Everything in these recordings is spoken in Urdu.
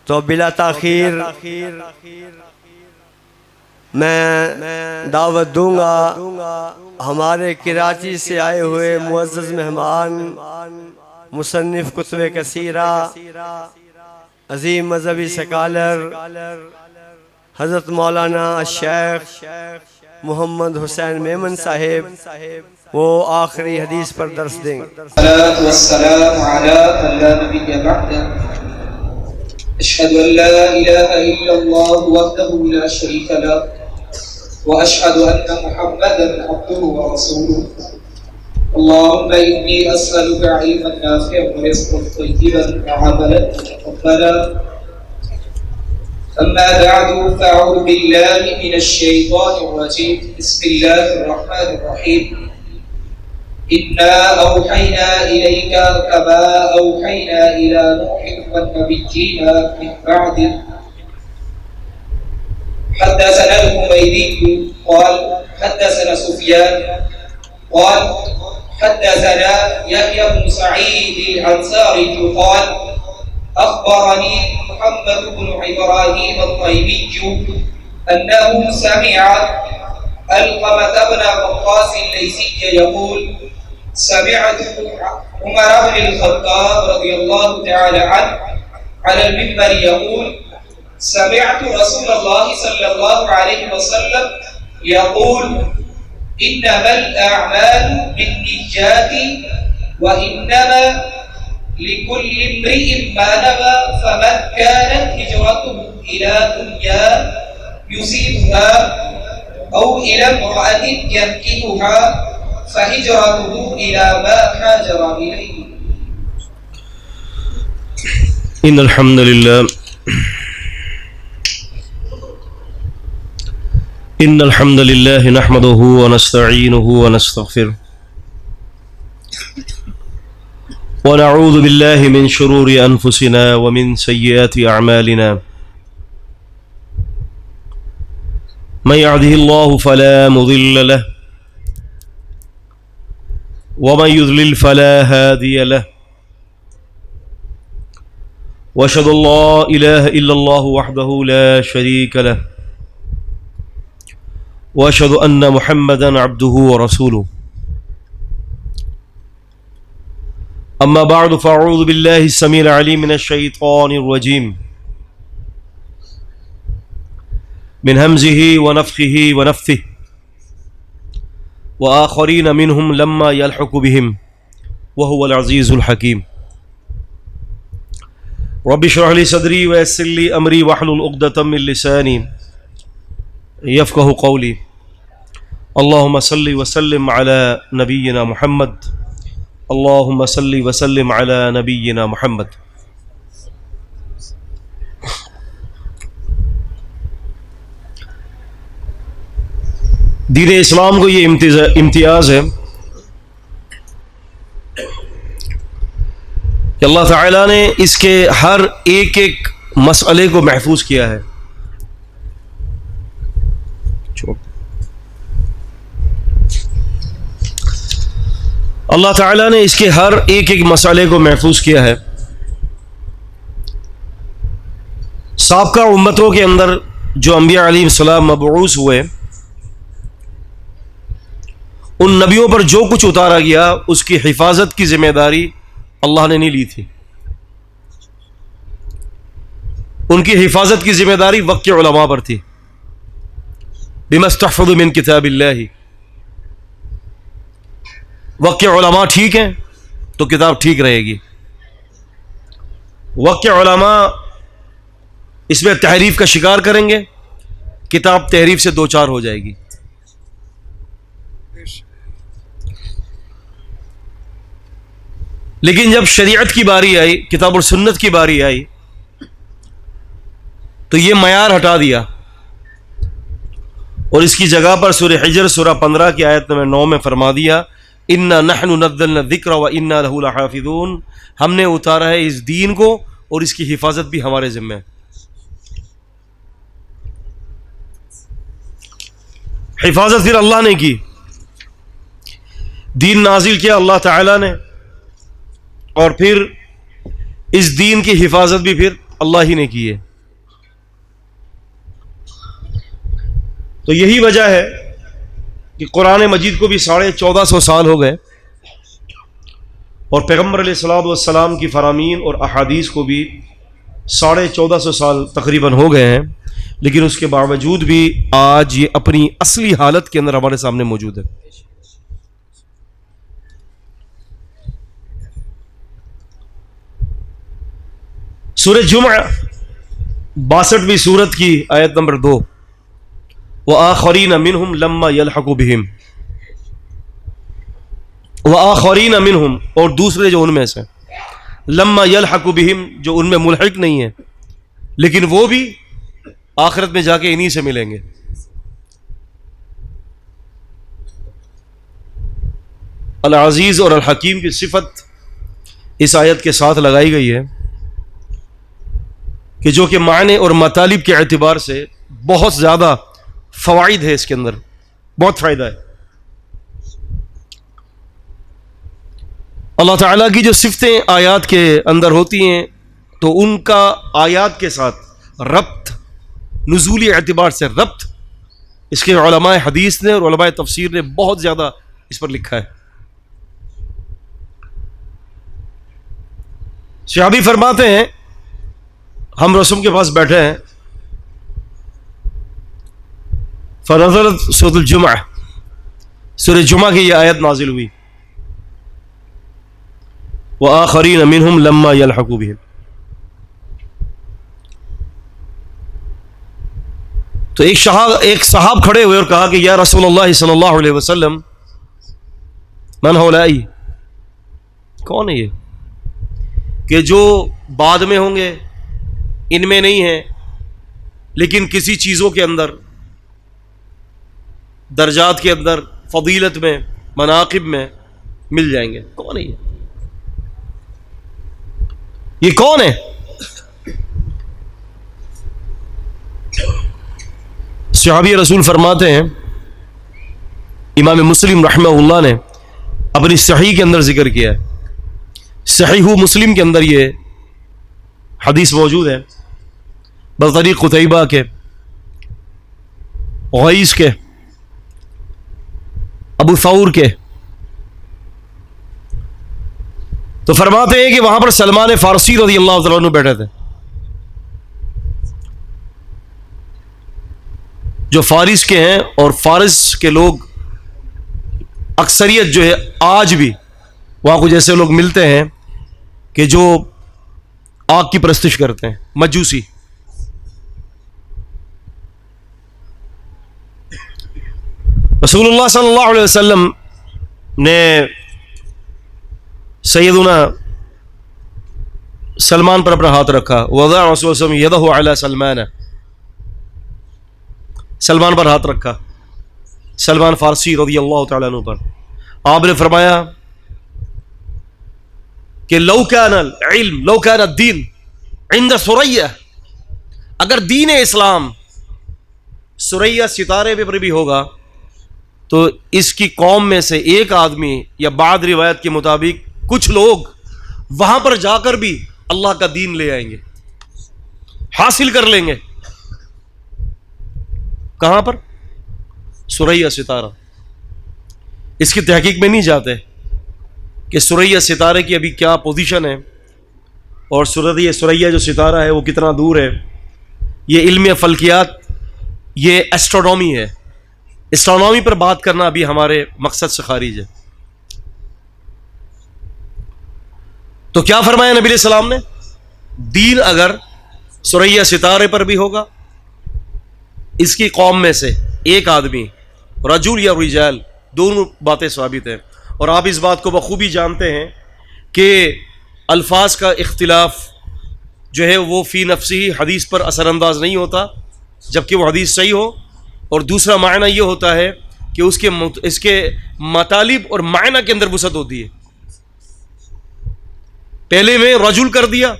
تو بلا تاخیر میں دعوت دوں گا ہمارے کراچی سے آئے ہوئے معزز مہمان، مصنف کتب کثیرہ، عظیم مذہبی سکالر حضرت مولانا الشیخ محمد حسین میمن صاحب، وہ آخری حدیث پر درس دیں گے۔ الصلاة والسلام على من لا نبي بعده أشهد أن لا إله إلا الله وحده لا شريك له وأشهد أن محمدا عبده ورسوله اللهم إني أسألك علما نافعا ورزقا طيبا وعملا متقبلا أما بعد فأعوذ بالله من الشيطان الرجيم بسم الله الرحمن الرحيم إنا أوحينا إليك كما أوحينا إلى نوح والنبيين من بعده حدثنا الحميدي قال حدثنا سفيان قال حدثنا يحيى بن سعيد الأنصاري قال أخبرني محمد بن إبراهيم الطيبي أنه سمع علقمة بن وقاص الليثي يقول سمعت عمر بن الخطاب رضي الله تعالى عنه على المنبر يقول سمعت رسول الله صلى الله عليه وسلم يقول إنما الأعمال بالنيات وإنما لكل امرئ ما نوى فمن كانت هجرته إلى دنيا يصيبها أو إلى امرأة ينكحها فهجرته إلى ما هاجر إليه. إن الحمد لله نحمده ونستعينه ونستغفره ونعوذ بالله من شرور أنفسنا ومن سيئات أعمالنا من يهده الله فلا مضل له ومن يضلل فلا هادي له وأشهد أن لا إله إلا الله وحده لا شريك له وأشهد أن محمدا عبده ورسوله أما بعد فأعوذ بالله السميع العليم من الشيطان الرجيم من همزه ونفخه ونفثه وآخرين منهم لما يلحق بهم وهو العزيز الحكيم رب اشرح لي صدري ويسر لي أمري واحلل عقدة من لساني يفقهوا قولي اللهم صل وسلم على نبينا محمد اللهم صل وسلم على نبينا محمد۔ دین اسلام کو یہ امتیاز ہے کہ اللہ تعالیٰ نے اس کے ہر ایک مسئلے کو محفوظ کیا ہے۔ اللہ تعالیٰ نے اس کے ہر ایک مسئلے کو محفوظ کیا ہے۔ سابقہ امتوں کے اندر جو انبیاء علیہ السلام مبعوث ہوئے، ان نبیوں پر جو کچھ اتارا گیا اس کی حفاظت کی ذمہ داری اللہ نے نہیں لی تھی۔ ان کی حفاظت کی ذمہ داری وقت کے علماء پر تھی۔ بما استحفظوا من کتاب اللہ، وقت کے علماء ٹھیک ہیں تو کتاب ٹھیک رہے گی۔ وقت کے علماء اس میں تحریف کا شکار کریں گے، کتاب تحریف سے دوچار ہو جائے گی۔ لیکن جب شریعت کی باری آئی، کتاب اور سنت کی باری آئی، تو یہ معیار ہٹا دیا، اور اس کی جگہ پر سورہ حجر سورہ 15 کی آیت نمبر 9 میں فرما دیا اِنَّا نَحْنُ نَزَّلْنَا الذِّكْرَ وَإِنَّا لَهُ لَحَافِظُونَ، ہم نے اتارا ہے اس دین کو اور اس کی حفاظت بھی ہمارے ذمہ ہے۔ حفاظت پھر اللہ نے کی، دین نازل کیا اللہ تعالیٰ نے، اور پھر اس دین کی حفاظت بھی پھر اللہ ہی نے کی ہے. تو یہی وجہ ہے کہ قرآن مجید کو بھی 1450 سال ہو گئے اور پیغمبر علیہ الصلوۃ والسلام کی فرامین اور احادیث کو بھی 1450 سال تقریباً ہو گئے ہیں، لیکن اس کے باوجود بھی آج یہ اپنی اصلی حالت کے اندر ہمارے سامنے موجود ہے. سورہ جمعہ 62ویں سورت کی آیت نمبر 2، وآخرین منہم لما یلحقوا بہم، وآخرین منہم، اور دوسرے جو ان میں سے، لما یلحقوا بہم، جو ان میں ملحق نہیں ہے لیکن وہ بھی آخرت میں جا کے انہی سے ملیں گے. العزیز اور الحکیم کی صفت اس آیت کے ساتھ لگائی گئی ہے کہ جو کہ معنی اور مطالب کے اعتبار سے بہت زیادہ فوائد ہے، اس کے اندر بہت فائدہ ہے. اللہ تعالیٰ کی جو صفتیں آیات کے اندر ہوتی ہیں تو ان کا آیات کے ساتھ ربط، نزولی اعتبار سے ربط، اس کے علماء حدیث نے اور علماء تفسیر نے بہت زیادہ اس پر لکھا ہے. صحابی فرماتے ہیں ہم رسول کے پاس بیٹھے ہیں، فنزلت سورۃ الجمعہ، سورہ جمعہ کی یہ آیت نازل ہوئی، وآخرین منہم لما یلحقوا بہم. تو ایک صحاب کھڑے ہوئے اور کہا کہ یا رسول اللہ صلی اللہ علیہ وسلم، من ہؤلاء، کون ہے یہ کہ جو بعد میں ہوں گے، ان میں نہیں ہیں لیکن کسی چیزوں کے اندر، درجات کے اندر، فضیلت میں، مناقب میں مل جائیں گے. کون ہے یہ کون ہے؟ صحابی رسول فرماتے ہیں، امام مسلم رحمہ اللہ نے اپنی صحیح کے اندر ذکر کیا ہے، صحیح مسلم کے اندر یہ حدیث موجود ہے بطریق قتیبہ کے، غیث کے، ابو ثور کے. تو فرماتے ہیں کہ وہاں پر سلمان فارسی رضی اللہ تعالیٰ عنہ بیٹھے تھے. جو فارس کے ہیں، اور فارس کے لوگ اکثریت جو ہے آج بھی وہاں کچھ ایسے لوگ ملتے ہیں کہ جو آگ کی پرستش کرتے ہیں، مجوسی. رسول اللہ صلی اللہ علیہ وسلم نے سیدنا سلمان پر اپنا ہاتھ رکھا، وضع رسول اللہ صلی اللہ علیہ وسلم یدہ علی سلمان، سلمان پر ہاتھ رکھا، سلمان فارسی رضی اللہ تعالیٰ عنہ پر. آپ نے فرمایا کہ لو کان العلم، لو کان الدین عند ثریہ، اگر دین اسلام ثریہ ستارے پر بھی ہوگا تو اس کی قوم میں سے ایک آدمی یا بعض روایت کے مطابق کچھ لوگ وہاں پر جا کر بھی اللہ کا دین لے آئیں گے، حاصل کر لیں گے. کہاں پر؟ ثریہ ستارہ. اس کی تحقیق میں نہیں جاتے کہ ثریہ ستارے کی ابھی کیا پوزیشن ہے اور ثریہ جو ستارہ ہے وہ کتنا دور ہے. یہ علم فلکیات، یہ ایسٹرونومی ہے. اسٹرونومی پر بات کرنا ابھی ہمارے مقصد سے خارج ہے. تو کیا فرمایا نبی علیہ السلام نے؟ دین اگر ثریہ ستارے پر بھی ہوگا، اس کی قوم میں سے ایک آدمی، رجل یا رجال، دونوں باتیں ثابت ہیں. اور آپ اس بات کو بخوبی جانتے ہیں کہ الفاظ کا اختلاف جو ہے وہ فی نفسی حدیث پر اثر انداز نہیں ہوتا جبکہ وہ حدیث صحیح ہو. اور دوسرا معنی یہ ہوتا ہے کہ اس کے مطالب اور معنی کے اندر وسعت ہوتی ہے. پہلے میں رجل کر دیا،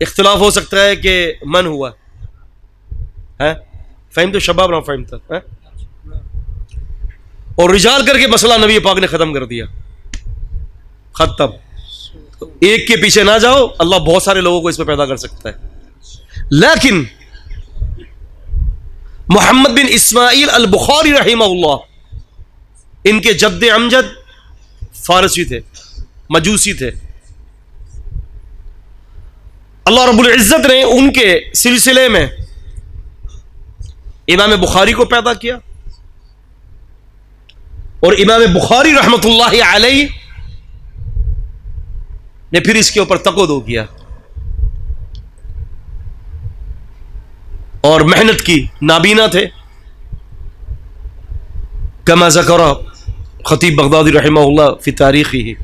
اختلاف ہو سکتا ہے کہ من ہوا ہے، فہم تو شباب نہ فہم تھا، اور رجال کر کے مسئلہ نبی پاک نے ختم کر دیا، ختم. ایک کے پیچھے نہ جاؤ, اللہ بہت سارے لوگوں کو اس پہ پیدا کر سکتا ہے. لیکن محمد بن اسماعیل البخاری رحمہ اللہ, ان کے جد امجد فارسی تھے, مجوسی تھے. اللہ رب العزت نے ان کے سلسلے میں امام بخاری کو پیدا کیا, اور امام بخاری رحمت اللہ علیہ نے پھر اس کے اوپر تقویٰ کیا اور محنت کی. نابینا تھے, کما ذکر خطیب بغدادی رحمہ اللہ فی تاریخی,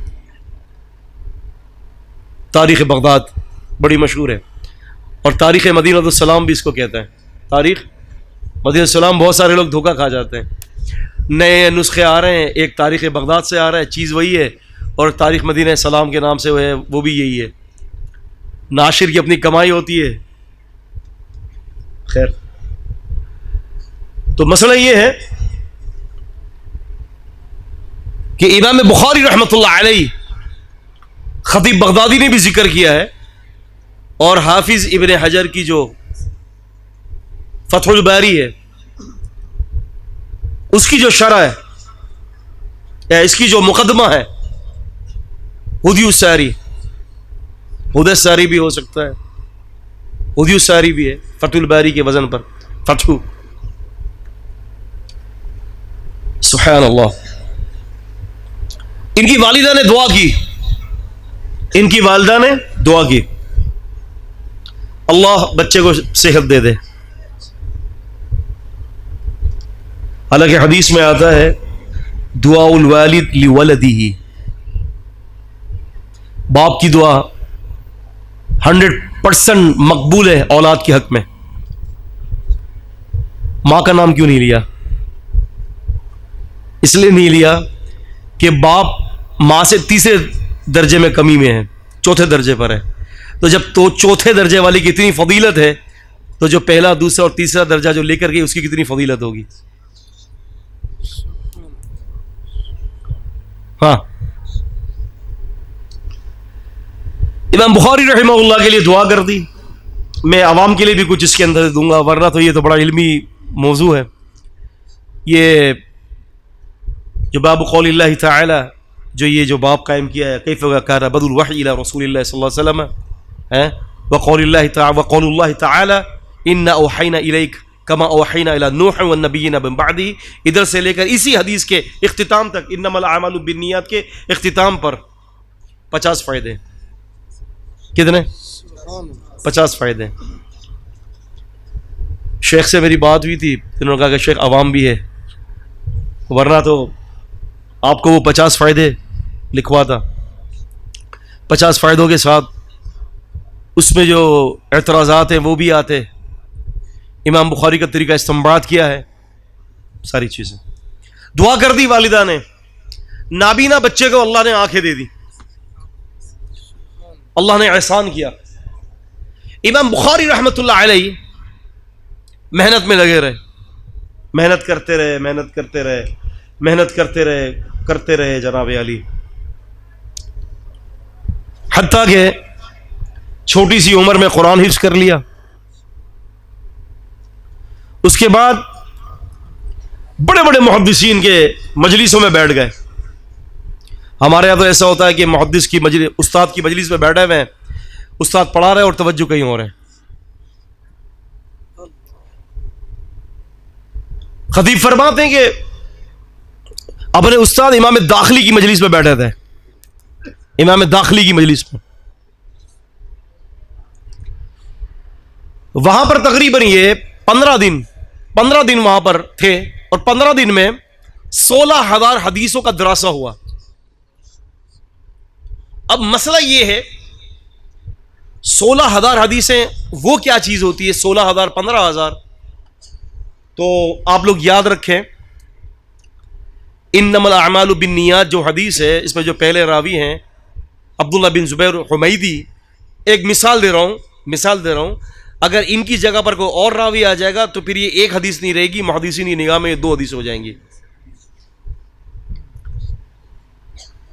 تاریخ بغداد بڑی مشہور ہے, اور تاریخ مدینہ السلام بھی اس کو کہتے ہیں. تاریخ مدینہ السلام بہت سارے لوگ دھوکہ کھا جاتے ہیں, نئے نسخے آ رہے ہیں, ایک تاریخ بغداد سے آ رہا ہے, چیز وہی ہے, اور تاریخ مدینہ السلام کے نام سے وہ بھی یہی ہے. ناشر کی اپنی کمائی ہوتی ہے. خیر, تو مسئلہ یہ ہے کہ امام بخاری رحمۃ اللہ علیہ, خطیب بغدادی نے بھی ذکر کیا ہے, اور حافظ ابن حجر کی جو فتح الباری ہے اس کی جو شرح ہے, یا اس کی جو مقدمہ ہے, ہدی الساری, ہدی الساری بھی ہو سکتا ہے, ہدی الساری بھی ہے, فتح الباری کے وزن پر فتح. سبحان اللہ. ان کی والدہ نے دعا کی, ان کی والدہ نے دعا کی, اللہ بچے کو صحت دے دے. حالانکہ حدیث میں آتا ہے دعاء الوالد لولدہ, باپ کی دعا 100% مقبول ہے اولاد کے حق میں. ماں کا نام کیوں نہیں لیا؟ اس لیے نہیں لیا کہ باپ ماں سے تیسرے درجے میں کمی میں ہے, چوتھے درجے پر ہے. تو جب تو چوتھے درجے والی کی اتنی فضیلت ہے, تو جو پہلا دوسرا اور تیسرا درجہ جو لے کر گئی اس کی کتنی فضیلت ہوگی. ہاں, امام بخاری رحمہ اللہ کے لیے دعا کر دی. میں عوام کے لیے بھی کچھ اس کے اندر دوں گا, ورنہ تو یہ تو بڑا علمی موضوع ہے. یہ جو باب قول اللہ تعالی, جو یہ جو باب قائم کیا ہے, کیف کان بدء الوحی الی رسول اللہ صلی اللہ علیہ وسلم, وقول اللہ تعالی انا اوحینا الیک کما اوحینا الی نوح والنبیین من بعدہ, ادھر سے لے کر اسی حدیث کے اختتام تک, انما الاعمال بالنیات کے اختتام پر 50 فائدے. کتنے؟ 50 فائدے. شیخ سے میری بات ہوئی تھی, انہوں نے کہا کہ شیخ عوام بھی ہے, ورنہ تو آپ کو وہ 50 فائدے لکھواتا. 50 فائدوں کے ساتھ اس میں جو اعتراضات ہیں وہ بھی آتے. امام بخاری کا طریقہ استنباط کیا ہے, ساری چیزیں. دعا کر دی والدہ نے, نابینا بچے کو اللہ نے آنکھیں دے دی, اللہ نے احسان کیا. امام بخاری رحمۃ اللہ علیہ محنت میں لگے رہے, محنت کرتے رہے, محنت کرتے رہے, محنت کرتے رہے جناب علی, حتیٰ کہ چھوٹی سی عمر میں قرآن حفظ کر لیا. اس کے بعد بڑے بڑے محدثین کے مجلسوں میں بیٹھ گئے. ہمارے یہاں تو ایسا ہوتا ہے کہ محدث کی مجلس, استاد کی مجلس میں بیٹھے ہوئے ہیں, استاد پڑھا رہے اور توجہ کہیں اور ہے. خطیب فرماتے ہیں کہ اپنے استاد امام داخلی کی مجلس میں بیٹھے تھے, امام داخلی کی مجلس میں. وہاں پر تقریباً یہ 15 دن وہاں پر تھے, اور 15 دن میں 16,000 حدیثوں کا دراسہ ہوا. اب مسئلہ یہ ہے 16,000 حدیثیں وہ کیا چیز ہوتی ہے, 16,000 15,000. تو آپ لوگ یاد رکھیں, انما الاعمال بالنیات جو حدیث ہے, اس میں جو پہلے راوی ہیں عبداللہ بن زبیر حمیدی, ایک مثال دے رہا ہوں, اگر ان کی جگہ پر کوئی اور راوی آ جائے گا تو پھر یہ ایک حدیث نہیں رہے گی, محدثین کی نگاہ میں یہ 2 حدیث ہو جائیں گی.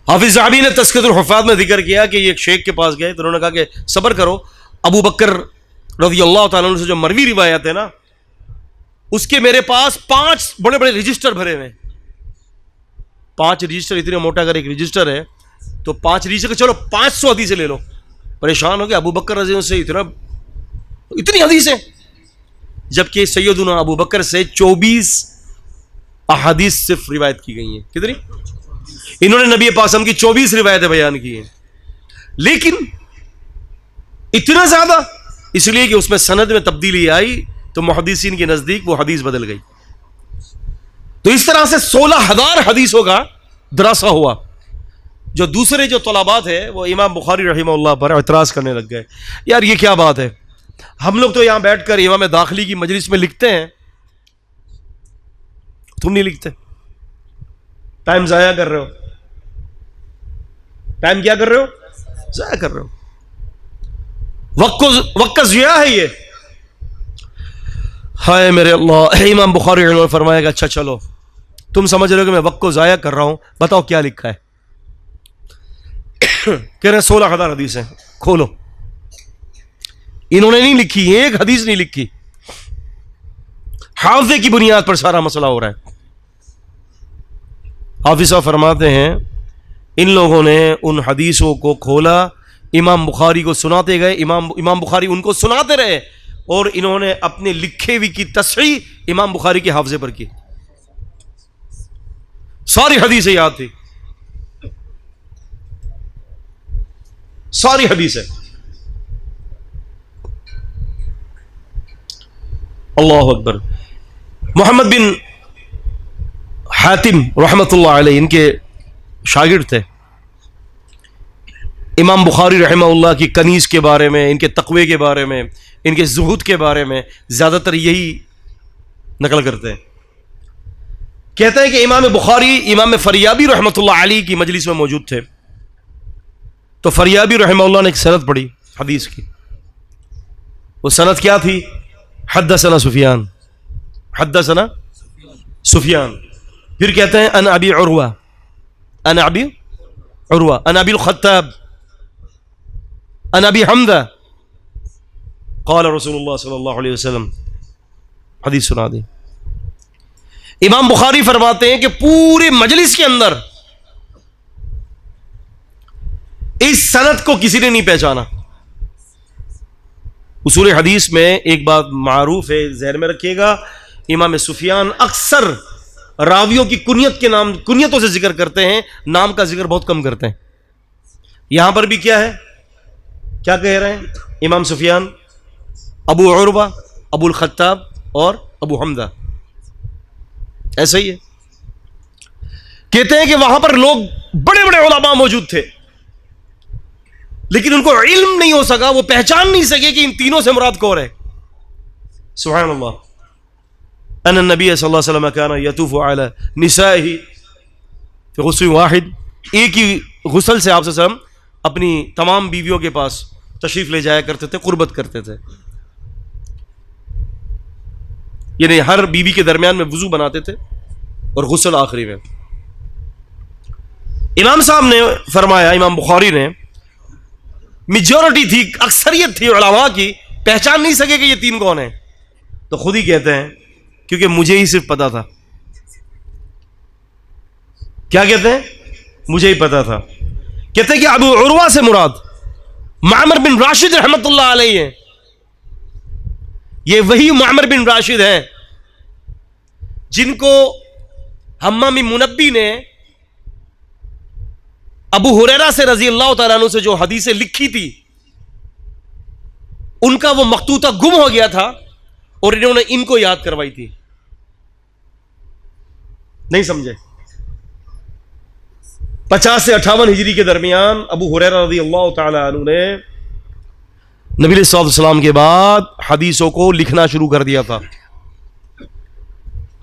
حافظ ذہبی نے تذکرۃ الحفاظ میں ذکر کیا کہ یہ ایک شیخ کے پاس گئے تو انہوں نے کہا کہ صبر کرو، ابو بکر رضی اللہ تعالیٰ عنہ سے جو مروی روایت ہے نا، اس کے میرے پاس 5 بڑے بڑے رجسٹر بھرے ہوئے ہیں. 5 رجسٹر، اتنے موٹا اگر ایک رجسٹر ہے تو 5 رجسٹر، چلو 500 حدیثیں لے لو. پریشان ہو گیا ابو بکر رضی اللہ سے اتنی حدیثیں، جبکہ سیدنا ابو بکر سے 24 احادیث صرف روایت کی گئی ہیں. کتنی؟ انہوں نے نبی پاک صلی اللہ علیہ وسلم کی 24 روایتیں بیان کی ہیں، لیکن اتنا زیادہ اس لیے کہ اس میں سند میں تبدیلی آئی تو محدثین کے نزدیک وہ حدیث بدل گئی. تو اس طرح سے 16,000 حدیثوں کا دراسہ ہوا. جو دوسرے جو طلبات ہیں وہ امام بخاری رحمہ اللہ پر اعتراض کرنے لگ گئے، یار یہ کیا بات ہے، ہم لوگ تو یہاں بیٹھ کر امام داخلی کی مجلس میں لکھتے ہیں، تم نہیں لکھتے، ٹائم ضائع کر رہے ہو. ٹائم کیا کر رہے ہو؟ ضائع کر رہے ہو. وقت کا ضیاع ہے یہ. ہائے میرے اللہ. امام بخاری نے فرمایا کہ اچھا چلو تم سمجھ رہے ہو کہ میں وقت کو ضائع کر رہا ہوں، بتاؤ کیا لکھا ہے. کہہ رہے 16,000 حدیثیں. کھولو. انہوں نے نہیں لکھی، ایک حدیث نہیں لکھی. حافظے کی بنیاد پر سارا مسئلہ ہو رہا ہے. حافظ صاحب فرماتے ہیں ان لوگوں نے ان حدیثوں کو کھولا، امام بخاری کو سناتے گئے، امام بخاری ان کو سناتے رہے، اور انہوں نے اپنے لکھے ہوئی کی تصحیح امام بخاری کے حافظے پر کی. ساری حدیثیں یاد تھی، ساری حدیثیں. اللہ اکبر. محمد بن حاتم رحمۃ اللہ علیہ ان کے شاگرد تھے. امام بخاری رحمہ اللہ کی کنیز کے بارے میں، ان کے تقوی کے بارے میں، ان کے زہد کے بارے میں زیادہ تر یہی نقل کرتے ہیں. کہتے ہیں کہ امام بخاری امام فریابی رحمۃ اللہ علیہ کی مجلس میں موجود تھے، تو فریابی رحمہ اللہ نے ایک سند پڑھی حدیث کی. وہ سند کیا تھی؟ حدثنا سفیان، حدثنا سفیان. پھر کہتے ہیں ان ابی عروہ، ان ابی عروہ، ان ابی الخطاب، ان ابی حمزہ قال رسول اللہ صلی اللہ علیہ وسلم. حدیث سنا دی. امام بخاری فرماتے ہیں کہ پورے مجلس کے اندر اس سند کو کسی نے نہیں پہچانا. اصول حدیث میں ایک بات معروف ہے، ذہن میں رکھیے گا، امام سفیان اکثر راویوں کی کنیتوں سے ذکر کرتے ہیں، نام کا ذکر بہت کم کرتے ہیں. یہاں پر بھی کیا ہے، کیا کہہ رہے ہیں؟ امام سفیان، ابو عروہ، ابو الخطاب اور ابو حمزہ. ایسا ہی ہے. کہتے ہیں کہ وہاں پر لوگ بڑے بڑے علماء موجود تھے، لیکن ان کو علم نہیں ہو سکا، وہ پہچان نہیں سکے کہ ان تینوں سے مراد کون ہے. سبحان اللہ. ان النبی صلی اللہ علیہ وسلم کان یطوف علی نسائہ فی غسل واحد. ایک ہی غسل سے آپ صلی اللہ علیہ وسلم اپنی تمام بیویوں کے پاس تشریف لے جایا کرتے تھے، قربت کرتے تھے. یعنی ہر بیوی کے درمیان میں وضو بناتے تھے اور غسل آخری میں. امام صاحب نے فرمایا، امام بخاری نے، میجورٹی تھی، اکثریت تھی علماء کی، پہچان نہیں سکے کہ یہ تین کون ہیں. تو خود ہی کہتے ہیں کیونکہ مجھے ہی صرف پتا تھا. کیا کہتے ہیں؟ مجھے ہی پتا تھا. کہتے ہیں کہ ابو عروہ سے مراد معمر بن راشد رحمت اللہ علیہ ہیں. یہ وہی معمر بن راشد ہیں جن کو حمام منبی نے ابو ہریرہ سے رضی اللہ تعالیٰ عنہ سے جو حدیثیں لکھی تھی، ان کا وہ مخطوطہ گم ہو گیا تھا اور انہوں نے ان کو یاد کروائی تھی. نہیں سمجھے؟ 50 سے 58 ہجری کے درمیان ابو ہریرہ رضی اللہ تعالیٰ عنہ نے نبی علیہ الصلوۃ والسلام کے بعد حدیثوں کو لکھنا شروع کر دیا تھا.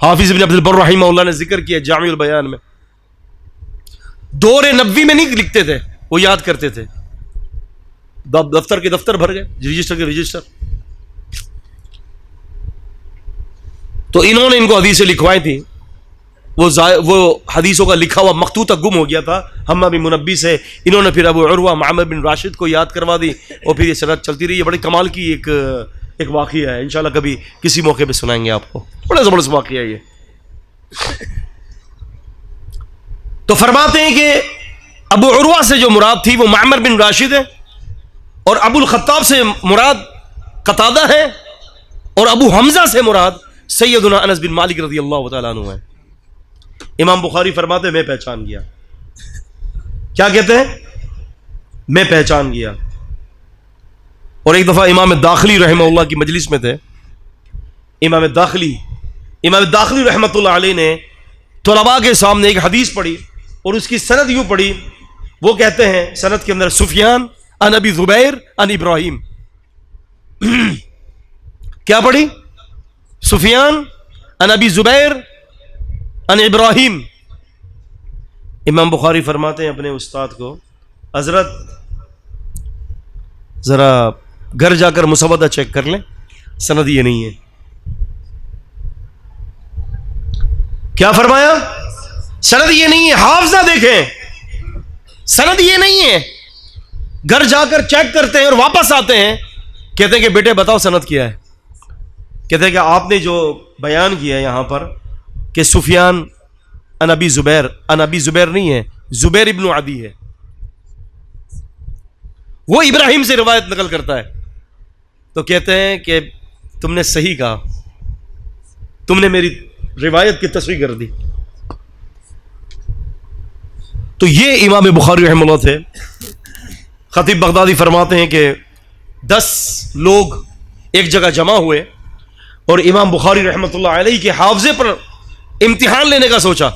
حافظ ابن عبد البر رحمہ اللہ نے ذکر کیا جامع البیان میں. دور نبوی میں نہیں لکھتے تھے، وہ یاد کرتے تھے. دفتر کے دفتر بھر گئے، رجسٹر کے رجسٹر. تو انہوں نے ان کو حدیثیں لکھوائی تھی. وہ حدیثوں کا لکھا ہوا مخطوطہ گم ہو گیا تھا حمہ بن منبی سے. انہوں نے پھر ابو عروہ معمر بن راشد کو یاد کروا دی اور پھر یہ سند چلتی رہی. یہ بڑی کمال کی ایک واقعہ ہے. انشاءاللہ کبھی کسی موقع پہ سنائیں گے آپ کو. بڑا زبردست واقعہ ہے یہ. تو فرماتے ہیں کہ ابو عروہ سے جو مراد تھی وہ معمر بن راشد ہے, اور ابو الخطاب سے مراد قتادہ ہے, اور ابو حمزہ سے مراد سیدنا انس بن مالک رضی اللہ تعالیٰ عنہ ہے. امام بخاری فرماتے ہیں میں پہچان گیا. کیا کہتے ہیں؟ میں پہچان گیا. اور ایک دفعہ امام داخلی رحمہ اللہ کی مجلس میں تھے. امام داخلی رحمۃ اللہ علیہ نے طلباء کے سامنے ایک حدیث پڑھی اور اس کی سند یوں پڑھی. وہ کہتے ہیں سند کے اندر سفیان عن ابی زبیر عن ابراہیم. کیا پڑھی؟ سفیان عن ابی زبیر عن ابراہیم. امام بخاری فرماتے ہیں اپنے استاد کو, حضرت ذرا گھر جا کر مسودہ چیک کر لیں, سند یہ نہیں ہے. کیا فرمایا؟ سند یہ نہیں ہے. حافظہ دیکھیں, سند یہ نہیں ہے. گھر جا کر چیک کرتے ہیں اور واپس آتے ہیں, کہتے ہیں کہ بیٹے بتاؤ سند کیا ہے. کہتے ہیں کہ آپ نے جو بیان کیا ہے یہاں پر کہ سفیان عن ابی زبیر نہیں ہے, زبیر ابن عدی ہے, وہ ابراہیم سے روایت نقل کرتا ہے. تو کہتے ہیں کہ تم نے صحیح کہا, تم نے میری روایت کی تصحیح کر دی. تو یہ امام بخاری رحمہ اللہ تھے. خطیب بغدادی فرماتے ہیں کہ 10 لوگ ایک جگہ جمع ہوئے اور امام بخاری رحمۃ اللہ علیہ کے حافظے پر امتحان لینے کا سوچا.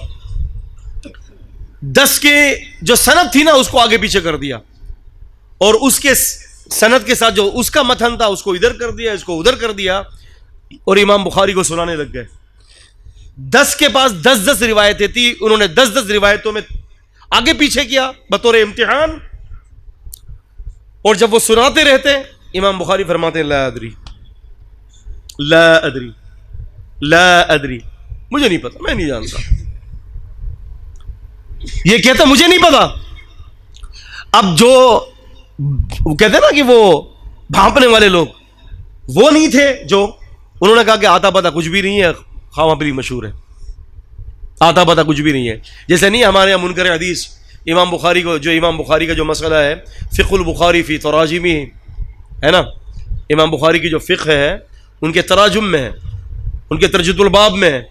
10 کے جو سند تھی نا اس کو آگے پیچھے کر دیا, اور اس کے سند کے ساتھ جو اس کا متن تھا اس کو ادھر کر دیا, اس کو ادھر کر دیا, اور امام بخاری کو سنانے لگ گئے. 10 کے پاس 10 روایتیں تھی, انہوں نے 10 روایتوں میں آگے پیچھے کیا بطور امتحان. اور جب وہ سناتے رہتے امام بخاری فرماتے ہیں لا ادری, مجھے نہیں پتا, میں نہیں جانتا. یہ کہتا مجھے نہیں پتا. اب جو کہتے ہیں نا کہ وہ بھانپنے والے لوگ وہ نہیں تھے, جو انہوں نے کہا کہ آتا پتا کچھ بھی نہیں ہے, خواہ بری مشہور ہے, آتا پتا کچھ بھی نہیں ہے. جیسے نہیں ہمارے یہاں منکر حدیث امام بخاری کا جو مسئلہ ہے فقہ البخاری فی تراجمی ہے نا, امام بخاری کی جو فقہ ہے ان کے تراجم میں ہے, ان کے ترجمۃ الباب میں ہے,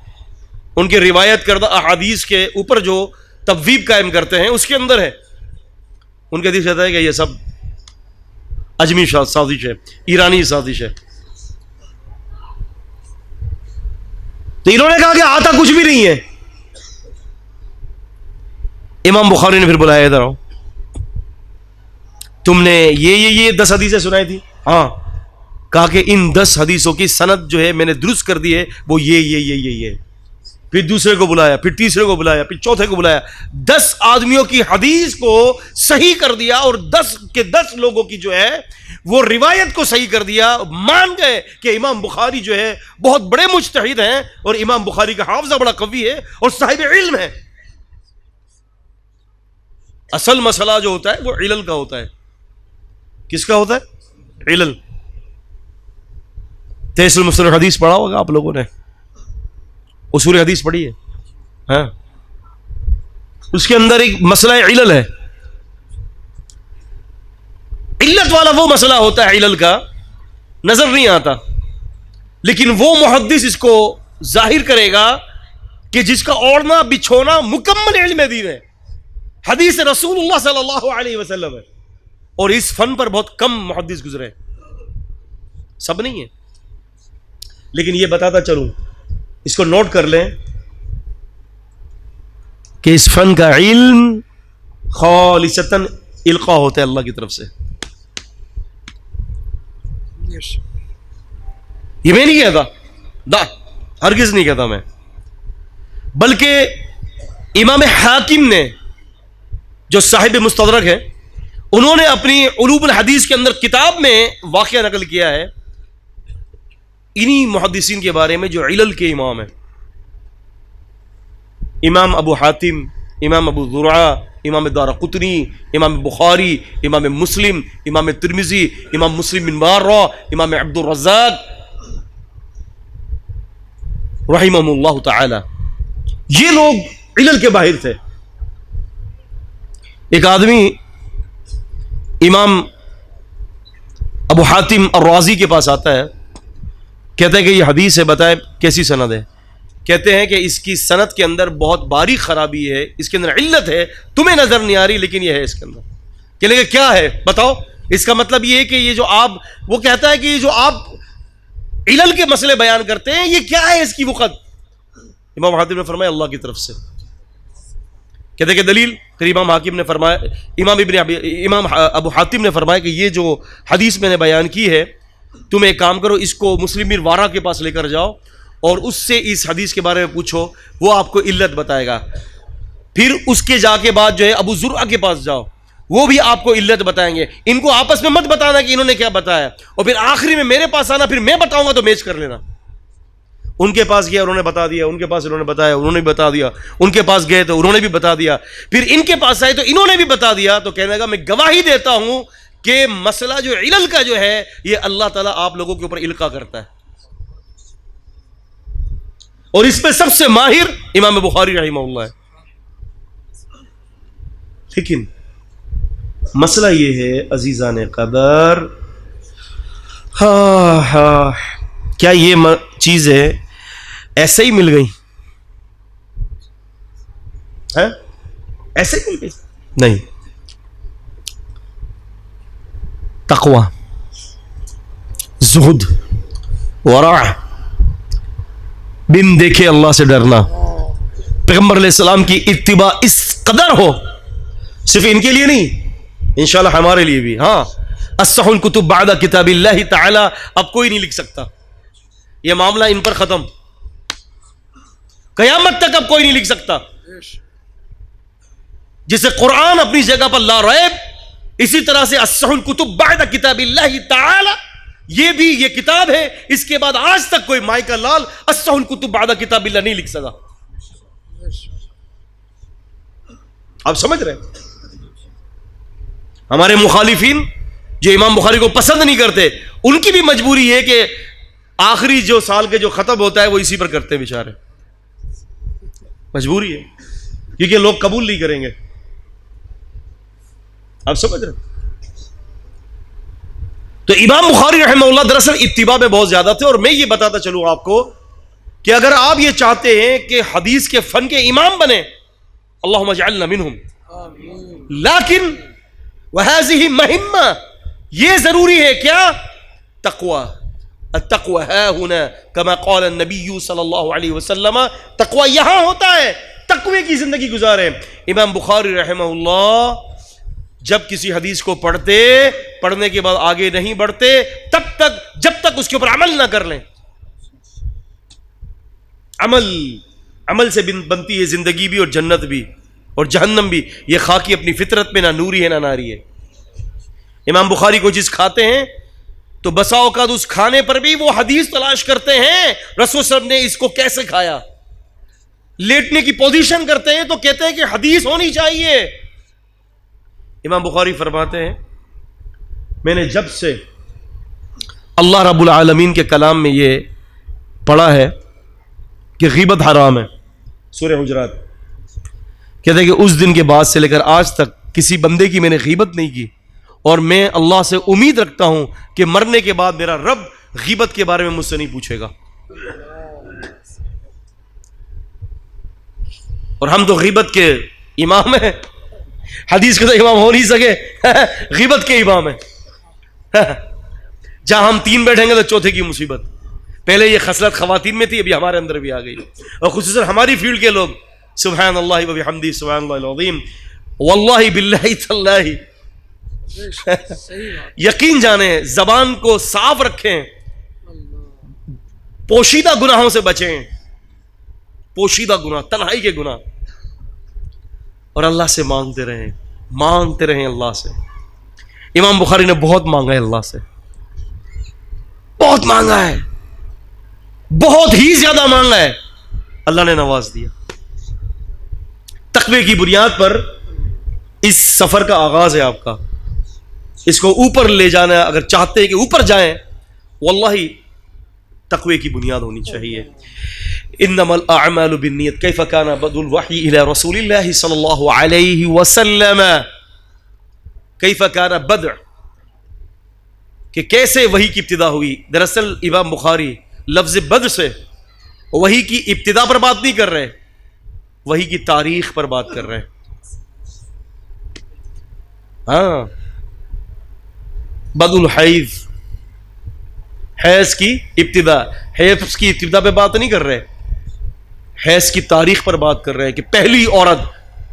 ان کے روایت کردہ احادیث کے اوپر جو تبویب قائم کرتے ہیں اس کے اندر ہے. ان کے حدیث کہتا ہے کہ یہ سب اجمی سازش ہے, ایرانی سازش ہے. تو انہوں نے کہا کہ آتا کچھ بھی نہیں ہے. امام بخاری نے پھر بلایا ادھر آؤ, تم نے یہ 10 حدیثیں سنائی تھی؟ ہاں. کہا کہ ان 10 حدیثوں کی سند جو ہے میں نے درست کر دی ہے, وہ یہ. پھر دوسرے کو بلایا, پھر تیسرے کو بلایا, پھر چوتھے کو بلایا. 10 آدمیوں کی حدیث کو صحیح کر دیا, اور 10 کے 10 لوگوں کی جو ہے وہ روایت کو صحیح کر دیا. مان گئے کہ امام بخاری جو ہے بہت بڑے مجتہد ہیں, اور امام بخاری کا حافظہ بڑا قوی ہے اور صاحب علم ہے. اصل مسئلہ جو ہوتا ہے وہ علل کا ہوتا ہے. کس کا ہوتا ہے؟ علل. تیسر المصطلح حدیث پڑھا ہوگا آپ لوگوں نے, اصول حدیث پڑھی ہے ہاں, اس کے اندر ایک مسئلہ علل ہے. علت والا وہ مسئلہ ہوتا ہے علل کا, نظر نہیں آتا, لیکن وہ محدث اس کو ظاہر کرے گا کہ جس کا اوڑھنا بچھونا مکمل علم دین ہے, حدیث رسول اللہ صلی اللہ علیہ وسلم ہے. اور اس فن پر بہت کم محدث گزرے, سب نہیں ہے. لیکن یہ بتاتا چلوں, اس کو نوٹ کر لیں کہ اس فن کا علم خالصتاً القاء ہوتا ہے اللہ کی طرف سے. یہ میں نہیں کہتا, ہرگز نہیں کہتا میں, بلکہ امام حاکم نے جو صاحب مستدرک ہے, انہوں نے اپنی علوم الحدیث کے اندر کتاب میں واقعہ نقل کیا ہے انہی محدثین کے بارے میں جو علل کے امام ہیں. امام ابو حاتم، امام ابو زرعہ، امام دارقطنی، امام بخاری، امام مسلم، امام ترمذی، امام مسلم بن مارہ، امام عبد الرزاق رحمہم اللہ تعالی، یہ لوگ علل کے باہر تھے. ایک آدمی امام ابو حاتم الرازی کے پاس آتا ہے، کہتا ہے کہ یہ حدیث ہے، بتائے کیسی سند ہے؟ کہتے ہیں کہ اس کی سند کے اندر بہت باریک خرابی ہے، اس کے اندر علت ہے، تمہیں نظر نہیں آ رہی لیکن یہ ہے اس کے اندر. کہنے کہ کیا ہے بتاؤ؟ اس کا مطلب یہ ہے کہ یہ جو آپ، وہ کہتا ہے کہ یہ جو آپ علل کے مسئلے بیان کرتے ہیں یہ کیا ہے اس کی وقت؟ امام حاتم نے فرمایا اللہ کی طرف سے. کہتے ہیں کہ دلیل؟ پھر امام حاکم نے فرمایا، امام ابو حاتم نے فرمایا کہ یہ جو حدیث میں نے بیان کی ہے، تم ایک کام کرو، اس کو مسلم بن وارہ کے پاس لے کر جاؤ اور اس سے اس حدیث کے بارے میں پوچھو، وہ آپ کو علت بتائے گا. پھر اس کے جا کے بعد جو ہے ابو زرعہ کے پاس جاؤ، وہ بھی آپ کو علت بتائیں گے. ان کو آپس میں مت بتانا کہ انہوں نے کیا بتایا، اور پھر آخری میں میرے پاس آنا، پھر میں بتاؤں گا تو میچ کر لینا. ان کے پاس گیا، انہوں نے بتا دیا، ان کے پاس انہوں نے بتایا، انہوں نے بھی بتا دیا، ان کے پاس گئے تو انہوں نے بھی بتا دیا، پھر ان کے پاس آئے تو انہوں نے بھی بتا دیا. تو کہنے لگا میں گواہی دیتا ہوں کہ مسئلہ جو علل کا جو ہے یہ اللہ تعالیٰ آپ لوگوں کے اوپر القا کرتا ہے. اور اس میں سب سے ماہر امام بخاری رحمہ اللہ ہے. لیکن مسئلہ یہ ہے عزیزان قدر، کیا یہ چیزیں ایسے ہی مل گئی؟ ایسے ہی مل گئی؟ نہیں. تقوی، زہد، ورع، بن دیکھے اللہ سے ڈرنا، پیغمبر علیہ السلام کی اتباع اس قدر ہو، صرف ان کے لیے نہیں، انشاءاللہ ہمارے لیے بھی. ہاں، اصح الکتب بعد کتاب اللہ تعالی، اب کوئی نہیں لکھ سکتا، یہ معاملہ ان پر ختم، قیامت تک اب کوئی نہیں لکھ سکتا. جسے قرآن اپنی جگہ پر لا ریب، اسی طرح سے اصح الکتب بعد کتاب اللہ تعالی، یہ بھی یہ کتاب ہے، اس کے بعد آج تک کوئی مائیکل لال اصح الکتب بعد کتاب اللہ نہیں لکھ سکا. آپ سمجھ رہے ہیں؟ ہمارے مخالفین جو امام بخاری کو پسند نہیں کرتے، ان کی بھی مجبوری ہے کہ آخری جو سال کے جو ختم ہوتا ہے وہ اسی پر کرتے ہیں، بیچارے، مجبوری ہے، کیونکہ لوگ قبول نہیں کریں گے. آپ سمجھ رہے ہیں؟ تو امام بخاری رحمہ اللہ دراصل اتباع میں بہت زیادہ تھے. اور میں یہ بتاتا چلوں آپ کو کہ اگر آپ یہ چاہتے ہیں کہ حدیث کے فن کے امام بنے، اللہم اجعلنا منہم، لیکن وہذہ مہمہ، یہ ضروری ہے کیا؟ تقوی. التقوی ہا ہنا کما قال النبی صلی اللہ علیہ وسلم، تقوی یہاں ہوتا ہے، تقوی کی زندگی گزارے. امام بخاری رحمہ اللہ جب کسی حدیث کو پڑھنے کے بعد آگے نہیں بڑھتے تب تک، جب تک اس کے اوپر عمل نہ کر لیں. عمل سے بنتی ہے زندگی بھی اور جنت بھی اور جہنم بھی. یہ خاکی اپنی فطرت میں نہ نوری ہے نہ ناری ہے. امام بخاری کو جس کھاتے ہیں تو بسا اوقات اس کھانے پر بھی وہ حدیث تلاش کرتے ہیں، رسول صلی اللہ علیہ وسلم نے اس کو کیسے کھایا. لیٹنے کی پوزیشن کرتے ہیں تو کہتے ہیں کہ حدیث ہونی چاہیے. امام بخاری فرماتے ہیں میں نے جب سے اللہ رب العالمین کے کلام میں یہ پڑھا ہے کہ غیبت حرام ہے، سورہ حجرات، کہتے ہیں کہ اس دن کے بعد سے لے کر آج تک کسی بندے کی میں نے غیبت نہیں کی، اور میں اللہ سے امید رکھتا ہوں کہ مرنے کے بعد میرا رب غیبت کے بارے میں مجھ سے نہیں پوچھے گا. اور ہم تو غیبت کے امام ہیں، حدیث کے تو امام ہو نہیں سکے، غیبت کے امام ہیں. جہاں ہم تین بیٹھیں گے تو چوتھے کی مصیبت. پہلے یہ خصلت خواتین میں تھی، ابھی ہمارے اندر بھی آ گئی، اور خصوصاً ہماری فیلڈ کے لوگ. سبحان اللہ و بحمدہ، سبحان اللہ العظیم، واللہ باللہ تاللہ. یقین جانیں، زبان کو صاف رکھیں، پوشیدہ گناہوں سے بچیں، پوشیدہ گناہ، تنہائی کے گناہ، اور اللہ سے مانگتے رہیں اللہ سے. امام بخاری نے بہت مانگا ہے اللہ سے، بہت مانگا ہے، بہت ہی زیادہ مانگا ہے، اللہ نے نواز دیا. تقوی کی بنیاد پر اس سفر کا آغاز ہے آپ کا. اس کو اوپر لے جانا ہے، اگر چاہتے ہیں کہ اوپر جائیں، واللہ تقوی کی بنیاد ہونی چاہیے. انما الاعمال بالنیت کیف کان بدء الوحی الی رسول اللہ صلی اللہ علیہ وسلم. کیف کان بدء، کہ کیسے وحی کی ابتدا ہوئی. دراصل امام بخاری لفظ بدء سے وحی کی ابتدا پر بات نہیں کر رہے، وحی کی تاریخ پر بات کر رہے ہیں. ہاں، بدء الحیض، حیض کی ابتدا، حیض کی ابتدا پہ بات نہیں کر رہے، حیض کی تاریخ پر بات کر رہے ہیں کہ پہلی عورت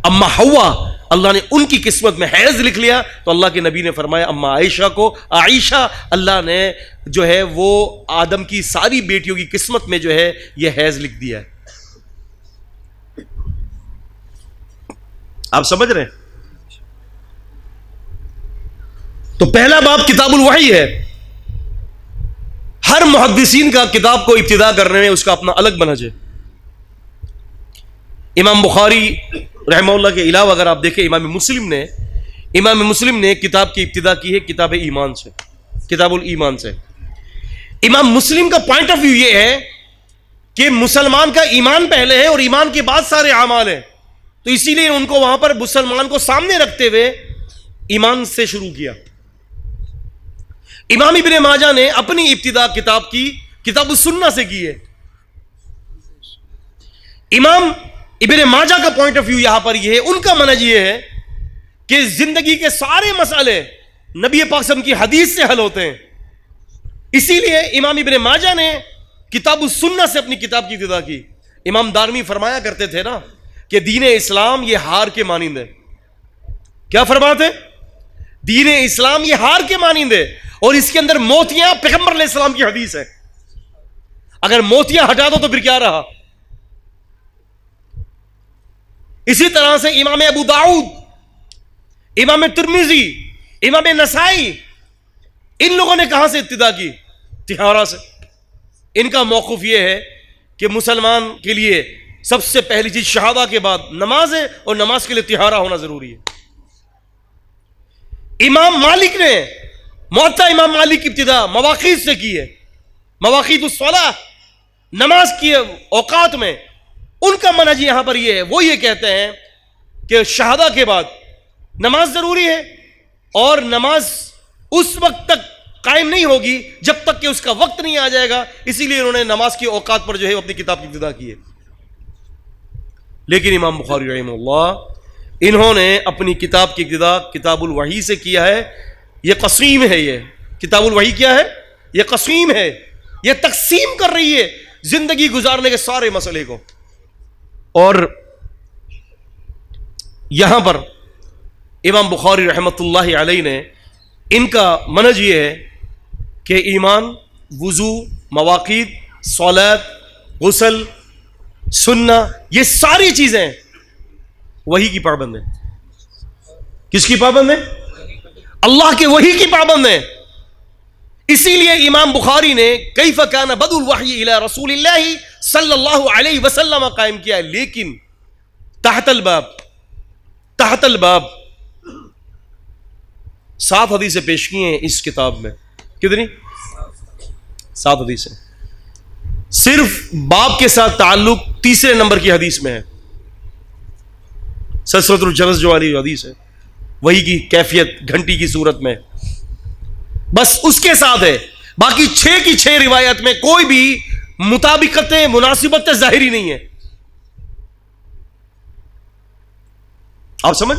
اما حوا، اللہ نے ان کی قسمت میں حیض لکھ لیا تو اللہ کے نبی نے فرمایا اما عائشہ کو، عائشہ اللہ نے جو ہے وہ آدم کی ساری بیٹیوں کی قسمت میں جو ہے یہ حیض لکھ دیا ہے. آپ سمجھ رہے ہیں؟ تو پہلا باب کتاب الوحی ہے. ہر محدثین کا کتاب کو ابتدا کرنے میں اس کا اپنا الگ منہج ہے. امام بخاری رحمہ اللہ کے علاوہ اگر آپ دیکھیں امام مسلم نے کتاب کی ابتدا کی ہے کتاب ایمان سے، کتاب الایمان سے. امام مسلم کا پوائنٹ آف ویو یہ ہے کہ مسلمان کا ایمان پہلے ہے اور ایمان کے بعد سارے اعمال ہیں، تو اسی لیے ان کو وہاں پر مسلمان کو سامنے رکھتے ہوئے ایمان سے شروع کیا. امام ابن ماجہ نے اپنی ابتدا کتاب کی کتاب السنہ سے کی ہے. امام ابن ماجہ کا پوائنٹ آف ویو یہاں پر یہ ہے، ان کا منہج یہ ہے کہ زندگی کے سارے مسئلے نبی پاک صلی اللہ علیہ وسلم کی حدیث سے حل ہوتے ہیں. اسی لیے امام ابن ماجہ نے کتاب السنہ سے اپنی کتاب کی ابتدا کی. امام دارمی فرمایا کرتے تھے نا کہ دین اسلام یہ ہار کے مانند ہے. کیا فرماتے؟ دین اسلام یہ ہار کے مانند ہے اور اس کے اندر موتیاں پیغمبر علیہ السلام کی حدیث ہے. اگر موتیاں ہٹا دو تو پھر کیا رہا؟ اسی طرح سے امام ابو داؤد، امام ترمذی، امام نسائی، ان لوگوں نے کہاں سے ابتدا کی؟ طہارہ سے. ان کا موقف یہ ہے کہ مسلمان کے لیے سب سے پہلی چیز شہادہ کے بعد نماز ہے اور نماز کے لیے طہارہ ہونا ضروری ہے. امام مالک نے موطا امام مالک کی ابتدا مواقیت سے کی ہے. مواقیت الصلاۃ، نماز کی اوقات میں ان کا منہج یہاں پر یہ ہے، وہ یہ کہتے ہیں کہ شہادہ کے بعد نماز ضروری ہے اور نماز اس وقت تک قائم نہیں ہوگی جب تک کہ اس کا وقت نہیں آ جائے گا. اسی لیے انہوں نے نماز کی اوقات پر جو ہے اپنی کتاب کی ابتدا کی ہے. لیکن امام بخاری رحمہ اللہ انہوں نے اپنی کتاب کی ابتدا کتاب الوحی سے کیا ہے. یہ قسیم ہے، یہ کتاب الوحی کیا ہے؟ یہ قسیم ہے، یہ تقسیم کر رہی ہے زندگی گزارنے کے سارے مسئلے کو. اور یہاں پر امام بخاری رحمۃ اللہ علیہ نے ان کا منہج یہ ہے کہ ایمان، وضو، مواقیت، صلاۃ، غسل، سنہ، یہ ساری چیزیں وحی کی پابند ہیں. کس کی پابند ہیں؟ اللہ کے وحی کی پابند ہیں. اسی لیے امام بخاری نے کیف کان بدء الوحی الی رسول اللہ صلی اللہ علیہ وسلم قائم کیا. لیکن تحت الباب 7 حدیثیں پیش کی ہیں اس کتاب میں. کتنی؟ 7 حدیثیں. صرف باب کے ساتھ تعلق تیسرے نمبر کی حدیث میں ہے. سلسلۃ الجرس جو والی حدیث ہے، وہی کی کیفیت گھنٹی کی صورت میں، بس اس کے ساتھ ہے. باقی 6 کی 6 روایت میں کوئی بھی مطابقت مناسبت ظاہری نہیں ہے. آپ سمجھ؟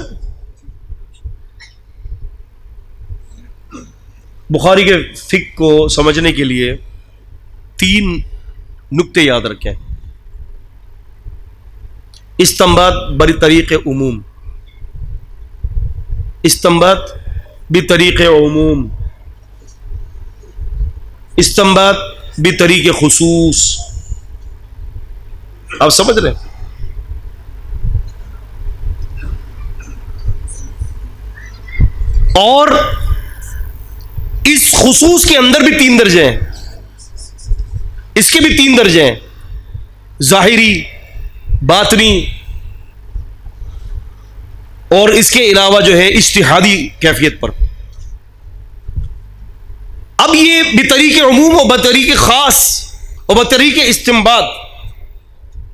بخاری کے فقہ کو سمجھنے کے لیے 3 نکتے یاد رکھیں. استنباط بطریق عموم، استنباط بطریق عموم، استنباط بطریق خصوص. آپ سمجھ رہے ہیں؟ اور اس خصوص کے اندر بھی 3 درجے ہیں، اس کے بھی 3 درجے ہیں، ظاہری، باطنی اور اس کے علاوہ جو ہے اجتہادی کیفیت پر. اب یہ بطریق عموم و بطریق خاص اور بطریق استنباط،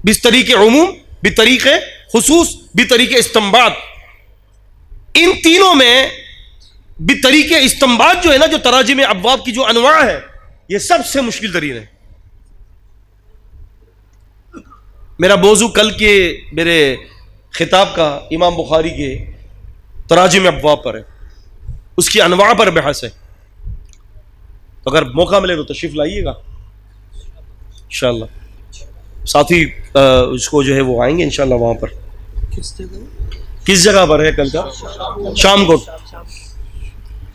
بطریق عموم، بطریق خصوص، بطریق استنباط، ان تینوں میں بطریق استنباط جو ہے نا، جو تراجم ابواب کی جو انواع ہے، یہ سب سے مشکل ترین ہے. میرا موضوع کل کے میرے خطاب کا امام بخاری کے تراجم ابواب پر ہے، اس کی انواع پر بحث ہے. تو اگر موقع ملے تو تشریف لائیے گا انشاءاللہ. ساتھی اس کو جو ہے وہ آئیں گے انشاءاللہ. وہاں پر کس جگہ پر ہے کل کا؟ شام کو.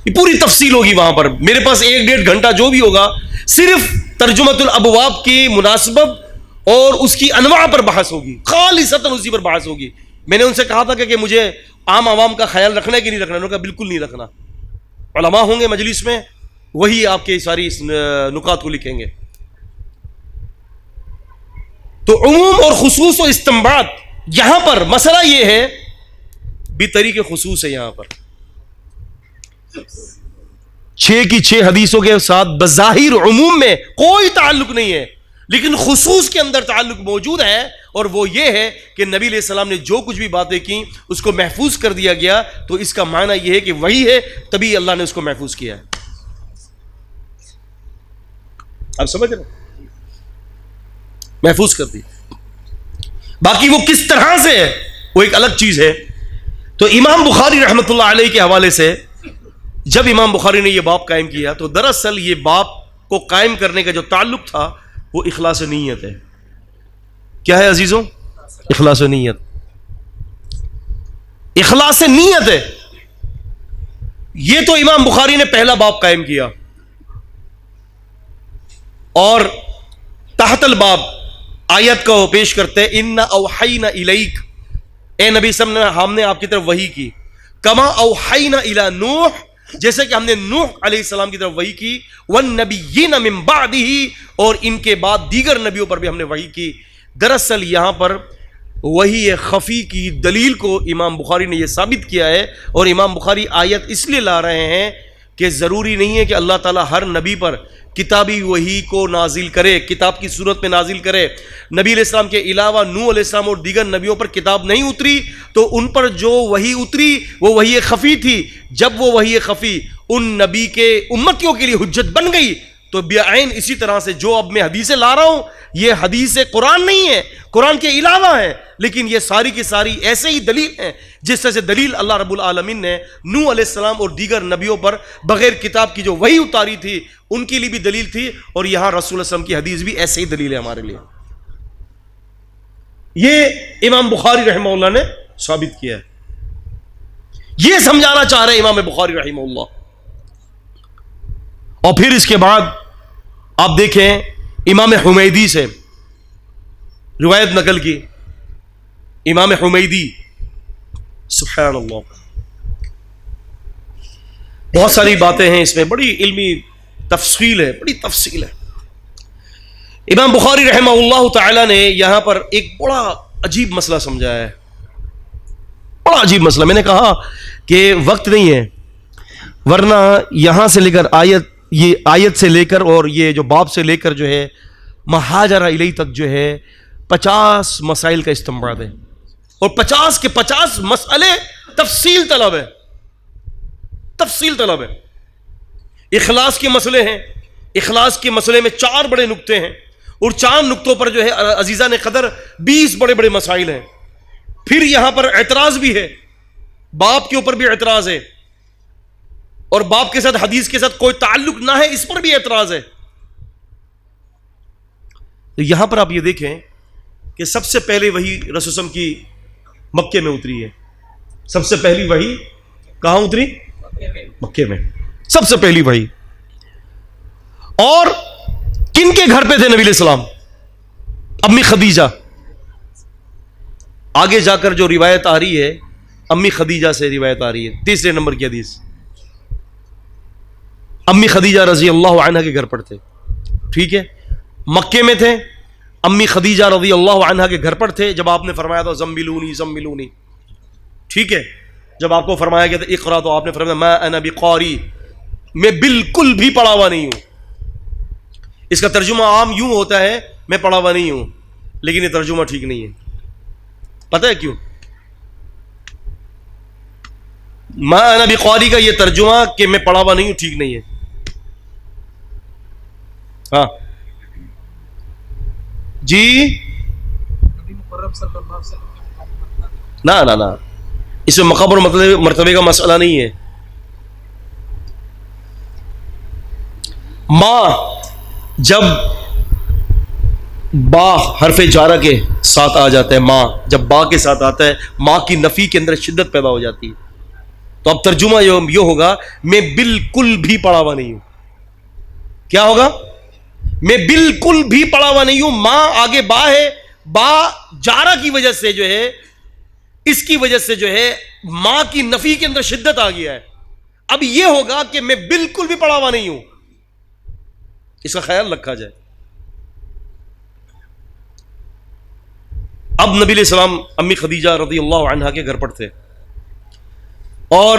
یہ پوری تفصیل ہوگی وہاں پر. میرے پاس 1-1.5 گھنٹہ جو بھی ہوگا صرف ترجمۃ الابواب کی مناسبت اور اس کی انواع پر بحث ہوگی، خالصتاً اسی پر بحث ہوگی. میں نے ان سے کہا تھا کہ مجھے عام عوام کا خیال رکھنا ہے کہ نہیں رکھنا. انہوں نے کہا بالکل نہیں رکھنا. علماء ہوں گے مجلس میں، وہی آپ کے ساری اس نکات کو لکھیں گے. تو عموم اور خصوص و استنباط، یہاں پر مسئلہ یہ ہے بطریق خصوص ہے. یہاں پر 6 کی 6 حدیثوں کے ساتھ بظاہر عموم میں کوئی تعلق نہیں ہے، لیکن خصوص کے اندر تعلق موجود ہے. اور وہ یہ ہے کہ نبی علیہ السلام نے جو کچھ بھی باتیں کی اس کو محفوظ کر دیا گیا. تو اس کا معنی یہ ہے کہ وہی ہے، تبھی اللہ نے اس کو محفوظ کیا ہے. آپ سمجھ رہے ہیں؟ محفوظ کر دی. باقی وہ کس طرح سے ہے وہ ایک الگ چیز ہے. تو امام بخاری رحمۃ اللہ علیہ کے حوالے سے جب امام بخاری نے یہ باب قائم کیا تو دراصل یہ باب کو قائم کرنے کا جو تعلق تھا وہ اخلاص نیت ہے. کیا ہے عزیزوں؟ اخلاص نیت. اخلاص نیت ہے. یہ تو امام بخاری نے پہلا باب قائم کیا، اور تحت الباب آیت کو پیش کرتے اِنَّا أَوْحَيْنَا إِلَيْكَ، اے نبی صلی اللہ علیہ وسلم ہم نے آپ کی طرف وحی کی. کما اوحینا الی نوح، جیسے کہ ہم نے نوح علیہ السلام کی طرف وحی کی. والنبیین من بعدہ، اور ان کے بعد دیگر نبیوں پر بھی ہم نے وحی کی. دراصل یہاں پر وحی خفی کی دلیل کو امام بخاری نے یہ ثابت کیا ہے. اور امام بخاری آیت اس لیے لا رہے ہیں کہ ضروری نہیں ہے کہ اللہ تعالیٰ ہر نبی پر کتابی وحی کو نازل کرے، کتاب کی صورت میں نازل کرے. نبی علیہ السلام کے علاوہ نوح علیہ السلام اور دیگر نبیوں پر کتاب نہیں اتری، تو ان پر جو وحی اتری وہ وحی خفی تھی. جب وہ وحی خفی ان نبی کے امتیوں کے لیے حجت بن گئی تو بعین اسی طرح سے جو اب میں حدیثیں لا رہا ہوں یہ حدیث قرآن نہیں ہے، قرآن کے علاوہ ہے، لیکن یہ ساری کی ساری ایسے ہی دلیل ہیں جس طرح سے دلیل اللہ رب العالمین نے نوح علیہ السلام اور دیگر نبیوں پر بغیر کتاب کی جو وحی اتاری تھی ان کے لیے بھی دلیل تھی. اور یہاں رسول اللہ صلی اللہ علیہ وسلم کی حدیث بھی ایسے ہی دلیل ہے ہمارے لیے. یہ امام بخاری رحمہ اللہ نے ثابت کیا ہے. یہ سمجھانا چاہ رہے امام بخاری رحمہ اللہ. اور پھر اس کے بعد آپ دیکھیں امام حمیدی سے روایت نقل کی. امام حمیدی سبحان اللہ، بہت ساری باتیں ہیں اس میں، بڑی علمی تفصیل ہے، بڑی تفصیل ہے. امام بخاری رحمہ اللہ تعالی نے یہاں پر ایک بڑا عجیب مسئلہ سمجھایا ہے، بڑا عجیب مسئلہ. میں نے کہا کہ وقت نہیں ہے، ورنہ یہاں سے لے کر یہ آیت سے لے کر اور یہ جو باب سے لے کر جو ہے مہاجر الیہ تک جو ہے 50 مسائل کا استنباط ہے، اور 50 کے 50 مسئلے تفصیل طلب ہے، تفصیل طلب ہے. اخلاص کے مسئلے ہیں، اخلاص کے مسئلے میں 4 بڑے نقطے ہیں، اور 4 نقطوں پر جو ہے عزیزان قدر 20 بڑے بڑے مسائل ہیں. پھر یہاں پر اعتراض بھی ہے، باپ کے اوپر بھی اعتراض ہے، اور باپ کے ساتھ حدیث کے ساتھ کوئی تعلق نہ ہے اس پر بھی اعتراض ہے. تو یہاں پر آپ یہ دیکھیں کہ سب سے پہلے وحی رسول اللہ صلی اللہ علیہ وسلم کی مکے میں اتری ہے. سب سے پہلی وحی کہاں اتری؟ مکے میں سب سے پہلی وحی. اور کن کے گھر پہ تھے نبی علیہ السلام؟ امی خدیجہ. آگے جا کر جو روایت آ رہی ہے امی خدیجہ سے روایت آ رہی ہے، 3 نمبر کی حدیث. امی خدیجہ رضی اللہ عنہ کے گھر پر تھے، ٹھیک ہے، مکے میں تھے. امی خدیجہ رضی اللہ عنہ کے گھر پر تھے جب آپ نے فرمایا تھا زملونی زملونی، ٹھیک ہے. جب آپ کو فرمایا گیا تھا اقرا تو آپ نے فرمایا ما انا بقاری، میں بالکل بھی پڑھا ہوا نہیں ہوں. اس کا ترجمہ عام یوں ہوتا ہے میں پڑھا ہوا نہیں ہوں، لیکن یہ ترجمہ ٹھیک نہیں ہے. پتہ ہے کیوں؟ ما انا بقاری کا یہ ترجمہ کہ میں پڑھا ہوا نہیں ہوں ٹھیک نہیں ہے. ہاں جی نہ اس میں مقام اور مرتبے کا مسئلہ نہیں ہے. ماں جب با حرف جارہ کے ساتھ آ جاتا ہے، ماں جب با کے ساتھ آتا ہے ماں کی نفی کے اندر شدت پیدا ہو جاتی ہے. تو اب ترجمہ یہ ہوگا میں بالکل بھی پڑھا ہوا نہیں ہوں. کیا ہوگا؟ میں بالکل بھی پڑھا ہوا نہیں ہوں. ماں آگے با ہے، با جارہ کی وجہ سے جو ہے، اس کی وجہ سے جو ہے ماں کی نفی کے اندر شدت آ گیا ہے. اب یہ ہوگا کہ میں بالکل بھی پڑھا ہوا نہیں ہوں. اس کا خیال رکھا جائے. اب نبی علیہ السلام امی خدیجہ رضی اللہ عنہا کے گھر پر تھے، اور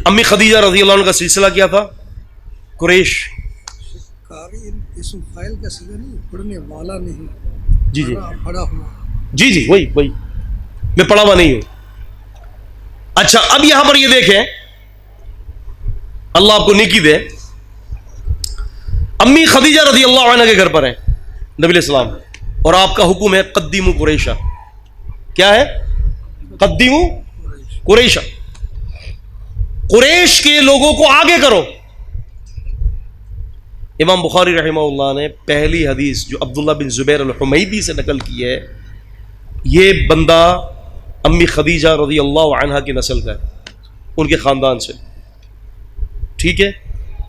امی خدیجہ رضی اللہ عنہ کا سلسلہ کیا تھا؟ قریش. اسم فاعل کا صیغہ نہیں، پڑھنے والا نہیں. جی پڑھا ہوا. جی وہی میں پڑھا ہوا نہیں ہوں. اچھا اب یہاں پر یہ دیکھیں، اللہ آپ کو نیکی دے، امی خدیجہ رضی اللہ عنہ کے گھر پر ہیں نبی علیہ السلام، اور آپ کا حکم ہے قدیمو قریشہ. کیا ہے؟ قدیمو قریشہ، قریش کے لوگوں کو آگے کرو. امام بخاری رحمہ اللہ نے پہلی حدیث جو عبداللہ بن زبیر الحمیدی سے نقل کی ہے، یہ بندہ امی خدیجہ رضی اللہ عنہا کی نسل کا ہے، ان کے خاندان سے، ٹھیک ہے،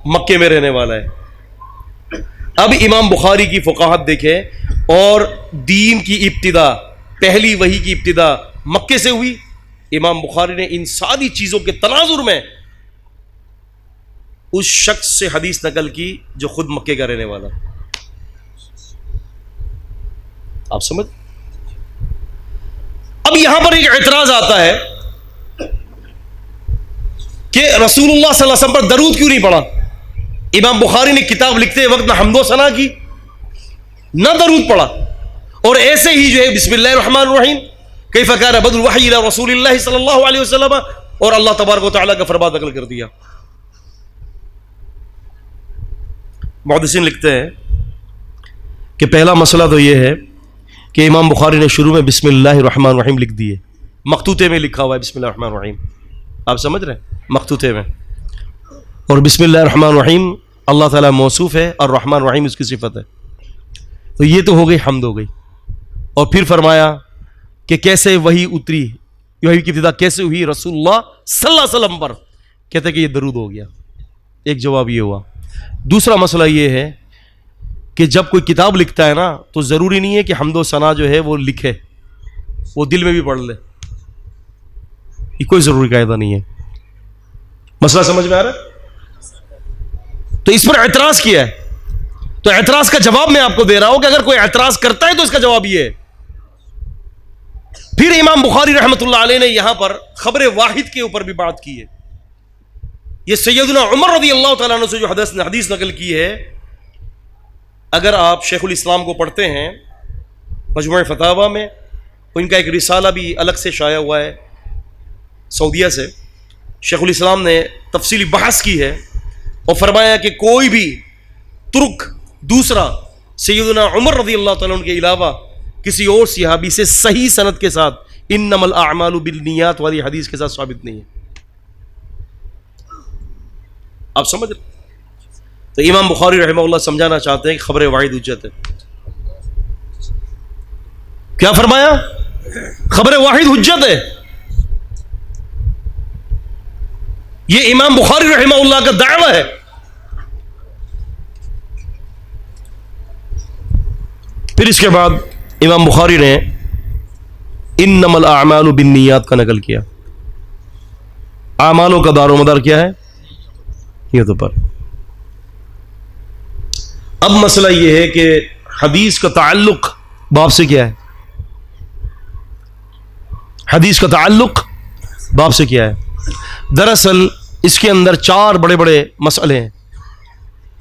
مکے میں رہنے والا ہے. اب امام بخاری کی فقاہت دیکھیں، اور دین کی ابتدا، پہلی وحی کی ابتدا مکے سے ہوئی. امام بخاری نے ان ساری چیزوں کے تناظر میں اس شخص سے حدیث نقل کی جو خود مکے کا رہنے والا. آپ سمجھ؟ اب یہاں پر ایک اعتراض آتا ہے کہ رسول اللہ صلی اللہ علیہ وسلم پر درود کیوں نہیں پڑھا؟ امام بخاری نے کتاب لکھتے وقت نہ حمد و ثنا کی، نہ درود پڑھا، اور ایسے ہی جو ہے بسم اللہ الرحمن الرحیم کیف کان بدء الوحی الی رسول اللہ صلی اللہ علیہ وسلم، اور اللہ تبارک و تعالیٰ کا فرمان نقل کر دیا. محدثین لکھتے ہیں کہ پہلا مسئلہ تو یہ ہے کہ امام بخاری نے شروع میں بسم اللہ الرحمن الرحیم لکھ دیے، مخطوطے میں لکھا ہوا ہے بسم اللہ الرحمن الرحیم، آپ سمجھ رہے ہیں؟ مخطوطے میں. اور بسم اللہ الرحمن الرحیم اللہ تعالیٰ موصوف ہے اور الرحمن الرحیم اس کی صفت ہے. تو یہ تو ہو گئی حمد ہو گئی. اور پھر فرمایا کہ کیسے وحی اتری، وحی کی ابتدا کیسے ہوئی رسول اللہ صلی اللہ علیہ وسلم پر، کہتے کہ یہ درود ہو گیا. ایک جواب یہ ہوا. دوسرا مسئلہ یہ ہے کہ جب کوئی کتاب لکھتا ہے نا تو ضروری نہیں ہے کہ حمد و ثنا جو ہے وہ لکھے، وہ دل میں بھی پڑھ لے، یہ کوئی ضروری قاعدہ نہیں ہے. مسئلہ سمجھ میں آ رہا ہے؟ تو اس پر اعتراض کیا ہے، تو اعتراض کا جواب میں آپ کو دے رہا ہوں کہ اگر کوئی اعتراض کرتا ہے تو اس کا جواب یہ ہے. پھر امام بخاری رحمۃ اللہ علیہ نے یہاں پر خبر واحد کے اوپر بھی بات کی ہے. یہ سیدنا عمر رضی اللہ تعالیٰ عنہ سے جو حدیث نقل کی ہے، اگر آپ شیخ الاسلام کو پڑھتے ہیں مجموع فتاوی میں، ان کا ایک رسالہ بھی الگ سے شائع ہوا ہے سعودیہ سے، شیخ الاسلام نے تفصیلی بحث کی ہے اور فرمایا کہ کوئی بھی ترک دوسرا سیدنا عمر رضی اللہ تعالیٰ عنہ کے علاوہ کسی اور صحابی سے صحیح سند کے ساتھ انما الاعمال بالنیات والی حدیث کے ساتھ ثابت نہیں ہے. آپ سمجھ رہے؟ تو امام بخاری رحمہ اللہ سمجھانا چاہتے ہیں کہ خبر واحد حجت ہے. کیا فرمایا؟ خبر واحد حجت ہے. یہ امام بخاری رحمہ اللہ کا دعویٰ ہے. پھر اس کے بعد امام بخاری نے انما الاعمال بالنیات کا نقل کیا. اعمالوں کا دار و مدار کیا ہے؟ نیتوں پر. اب مسئلہ یہ ہے کہ حدیث کا تعلق باب سے کیا ہے؟ حدیث کا تعلق باب سے کیا ہے؟ دراصل اس کے اندر 4 بڑے بڑے مسئلے ہیں.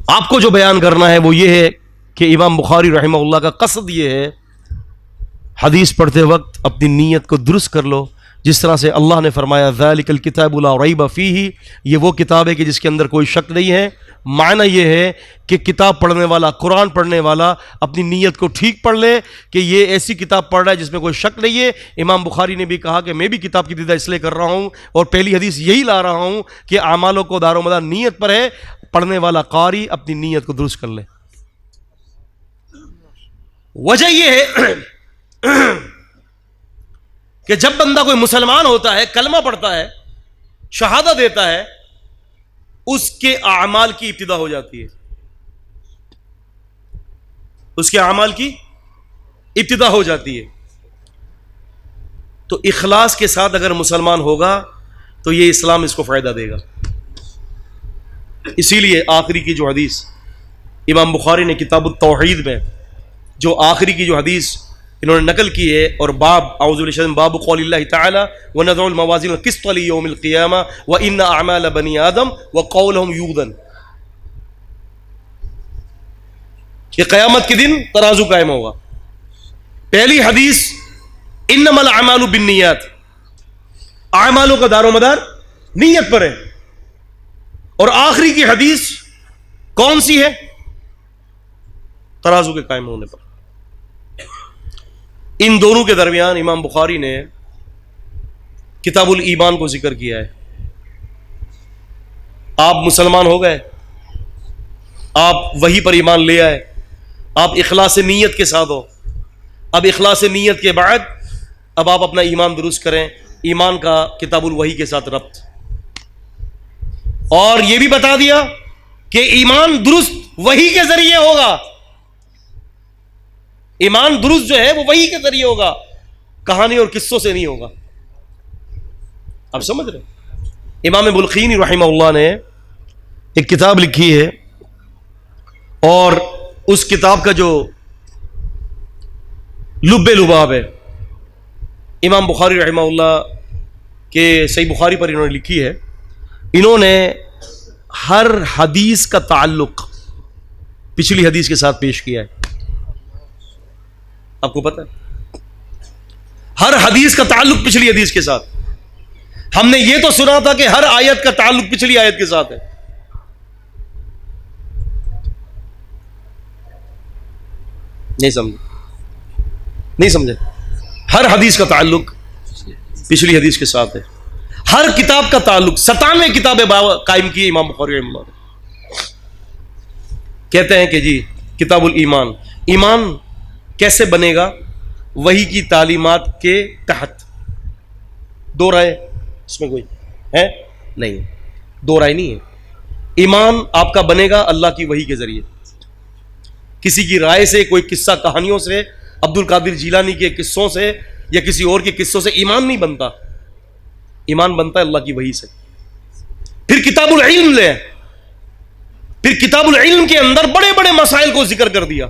آپ کو جو بیان کرنا ہے وہ یہ ہے کہ امام بخاری رحمہ اللہ کا قصد یہ ہے حدیث پڑھتے وقت اپنی نیت کو درست کر لو، جس طرح سے اللہ نے فرمایا ذالک الکتاب لا ریب فیہ، یہ وہ کتاب ہے کہ جس کے اندر کوئی شک نہیں ہے. معنی یہ ہے کہ کتاب پڑھنے والا، قرآن پڑھنے والا اپنی نیت کو ٹھیک پڑھ لے کہ یہ ایسی کتاب پڑھ رہا ہے جس میں کوئی شک نہیں ہے. امام بخاری نے بھی کہا کہ میں بھی کتاب کی ابتدا اس لیے کر رہا ہوں اور پہلی حدیث یہی لا رہا ہوں کہ اعمالوں کو دار و مدار نیت پر ہے. پڑھنے والا قاری اپنی نیت کو درست کر لے. وجہ یہ ہے کہ جب بندہ کوئی مسلمان ہوتا ہے، کلمہ پڑھتا ہے، شہادہ دیتا ہے، اس کے اعمال کی ابتدا ہو جاتی ہے. اس کے اعمال کی ابتدا ہو جاتی ہے. تو اخلاص کے ساتھ اگر مسلمان ہوگا تو یہ اسلام اس کو فائدہ دے گا. اسی لیے آخری کی جو حدیث امام بخاری نے کتاب التوحید میں جو آخری کی جو حدیث انہوں نے نقل کی ہے، اور باب اعوذ باللہ من باب قول اللہ تعالی ونضع الموازین القسط لیوم القیامہ وان اعمال بنی آدم وقولهم یوزن، کہ قیامت کے دن ترازو قائم ہوگا. پہلی حدیث انما الاعمال بالنیات، اعمالوں کا دار و مدار نیت پر ہے. اور آخری کی حدیث کون سی ہے؟ ترازو کے قائم ہونے پر. ان دونوں کے درمیان امام بخاری نے کتاب الایمان کو ذکر کیا ہے. آپ مسلمان ہو گئے، آپ وحی پر ایمان لے آئے، آپ اخلاص نیت کے ساتھ ہو. اب اخلاص نیت کے بعد اب آپ اپنا ایمان درست کریں. ایمان کا کتاب الوحی کے ساتھ ربط، اور یہ بھی بتا دیا کہ ایمان درست وحی کے ذریعے ہوگا. ایمان درست جو ہے وہ وحی کے ذریعے ہوگا، کہانی اور قصوں سے نہیں ہوگا. آپ سمجھ رہے؟ امام بلخینی رحمہ اللہ نے ایک کتاب لکھی ہے، اور اس کتاب کا جو لب لباب ہے امام بخاری رحمہ اللہ کے صحیح بخاری پر انہوں نے لکھی ہے. انہوں نے ہر حدیث کا تعلق پچھلی حدیث کے ساتھ پیش کیا ہے. آپ کو پتہ ہے ہر حدیث کا تعلق پچھلی حدیث کے ساتھ. ہم نے یہ تو سنا تھا کہ ہر آیت کا تعلق پچھلی آیت کے ساتھ ہے. نہیں سمجھے؟ ہر حدیث کا تعلق پچھلی حدیث کے ساتھ ہے. ہر کتاب کا تعلق 97 کتابیں قائم کی امام بخاری رحمہ اللہ نے. کہتے ہیں کہ جی کتاب الایمان، ایمان کیسے بنے گا؟ وحی کی تعلیمات کے تحت. دو رائے اس میں کوئی ہے نہیں، دو رائے نہیں ہے. ایمان آپ کا بنے گا اللہ کی وحی کے ذریعے. کسی کی رائے سے، کوئی قصہ کہانیوں سے، عبد القادر جیلانی کے قصوں سے یا کسی اور کے قصوں سے ایمان نہیں بنتا. ایمان بنتا ہے اللہ کی وحی سے. پھر کتاب العلم لے، پھر کتاب العلم کے اندر بڑے بڑے مسائل کو ذکر کر دیا.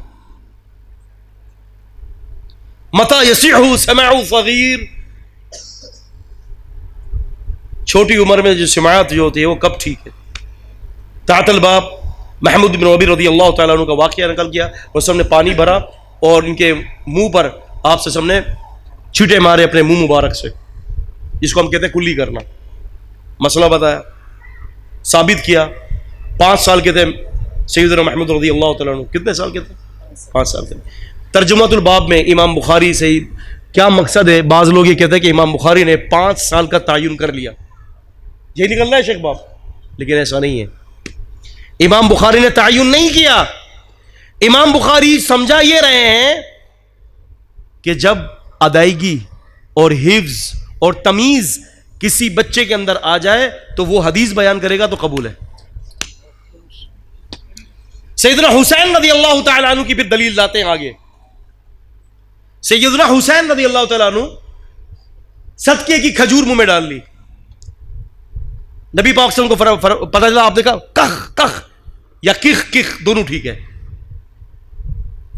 متى يصح سماع صغیر، چھوٹی عمر میں جو سماعت جو ہوتی ہے وہ کب ٹھیک ہے. تحت الباب محمود بن عبی رضی اللہ تعالیٰ عنہ کا واقعہ نقل کیا، اور سب نے پانی بھرا اور ان کے منہ پر آپ سے سب نے چھینٹے مارے اپنے منہ مبارک سے، جس کو ہم کہتے ہیں کلی کرنا. مسئلہ بتایا، ثابت کیا. 5 سال کے تھے سیدنا محمود رضی اللہ تعالیٰ عنہ. کتنے سال کے تھے؟ 5 سال کے. ترجمۃ الباب میں امام بخاری سے کیا مقصد ہے؟ بعض لوگ یہ کہتے ہیں کہ امام بخاری نے 5 سال کا تعین کر لیا، یہ نکل رہا ہے شیخ باپ، لیکن ایسا نہیں ہے. امام بخاری نے تعین نہیں کیا. امام بخاری سمجھا یہ رہے ہیں کہ جب ادائیگی اور حفظ اور تمیز کسی بچے کے اندر آ جائے تو وہ حدیث بیان کرے گا تو قبول ہے. سیدنا حسین رضی اللہ تعالیٰ عنہ کی پھر دلیل لاتے ہیں آگے. سیدنا حسین رضی اللہ تعالیٰ عنہ صدقے کی کھجور منہ میں ڈال لی. نبی پاک صلی اللہ علیہ وسلم کو پتہ چلا، آپ نے کہا کخ کخ یا کخ کخ دونوں ٹھیک ہے،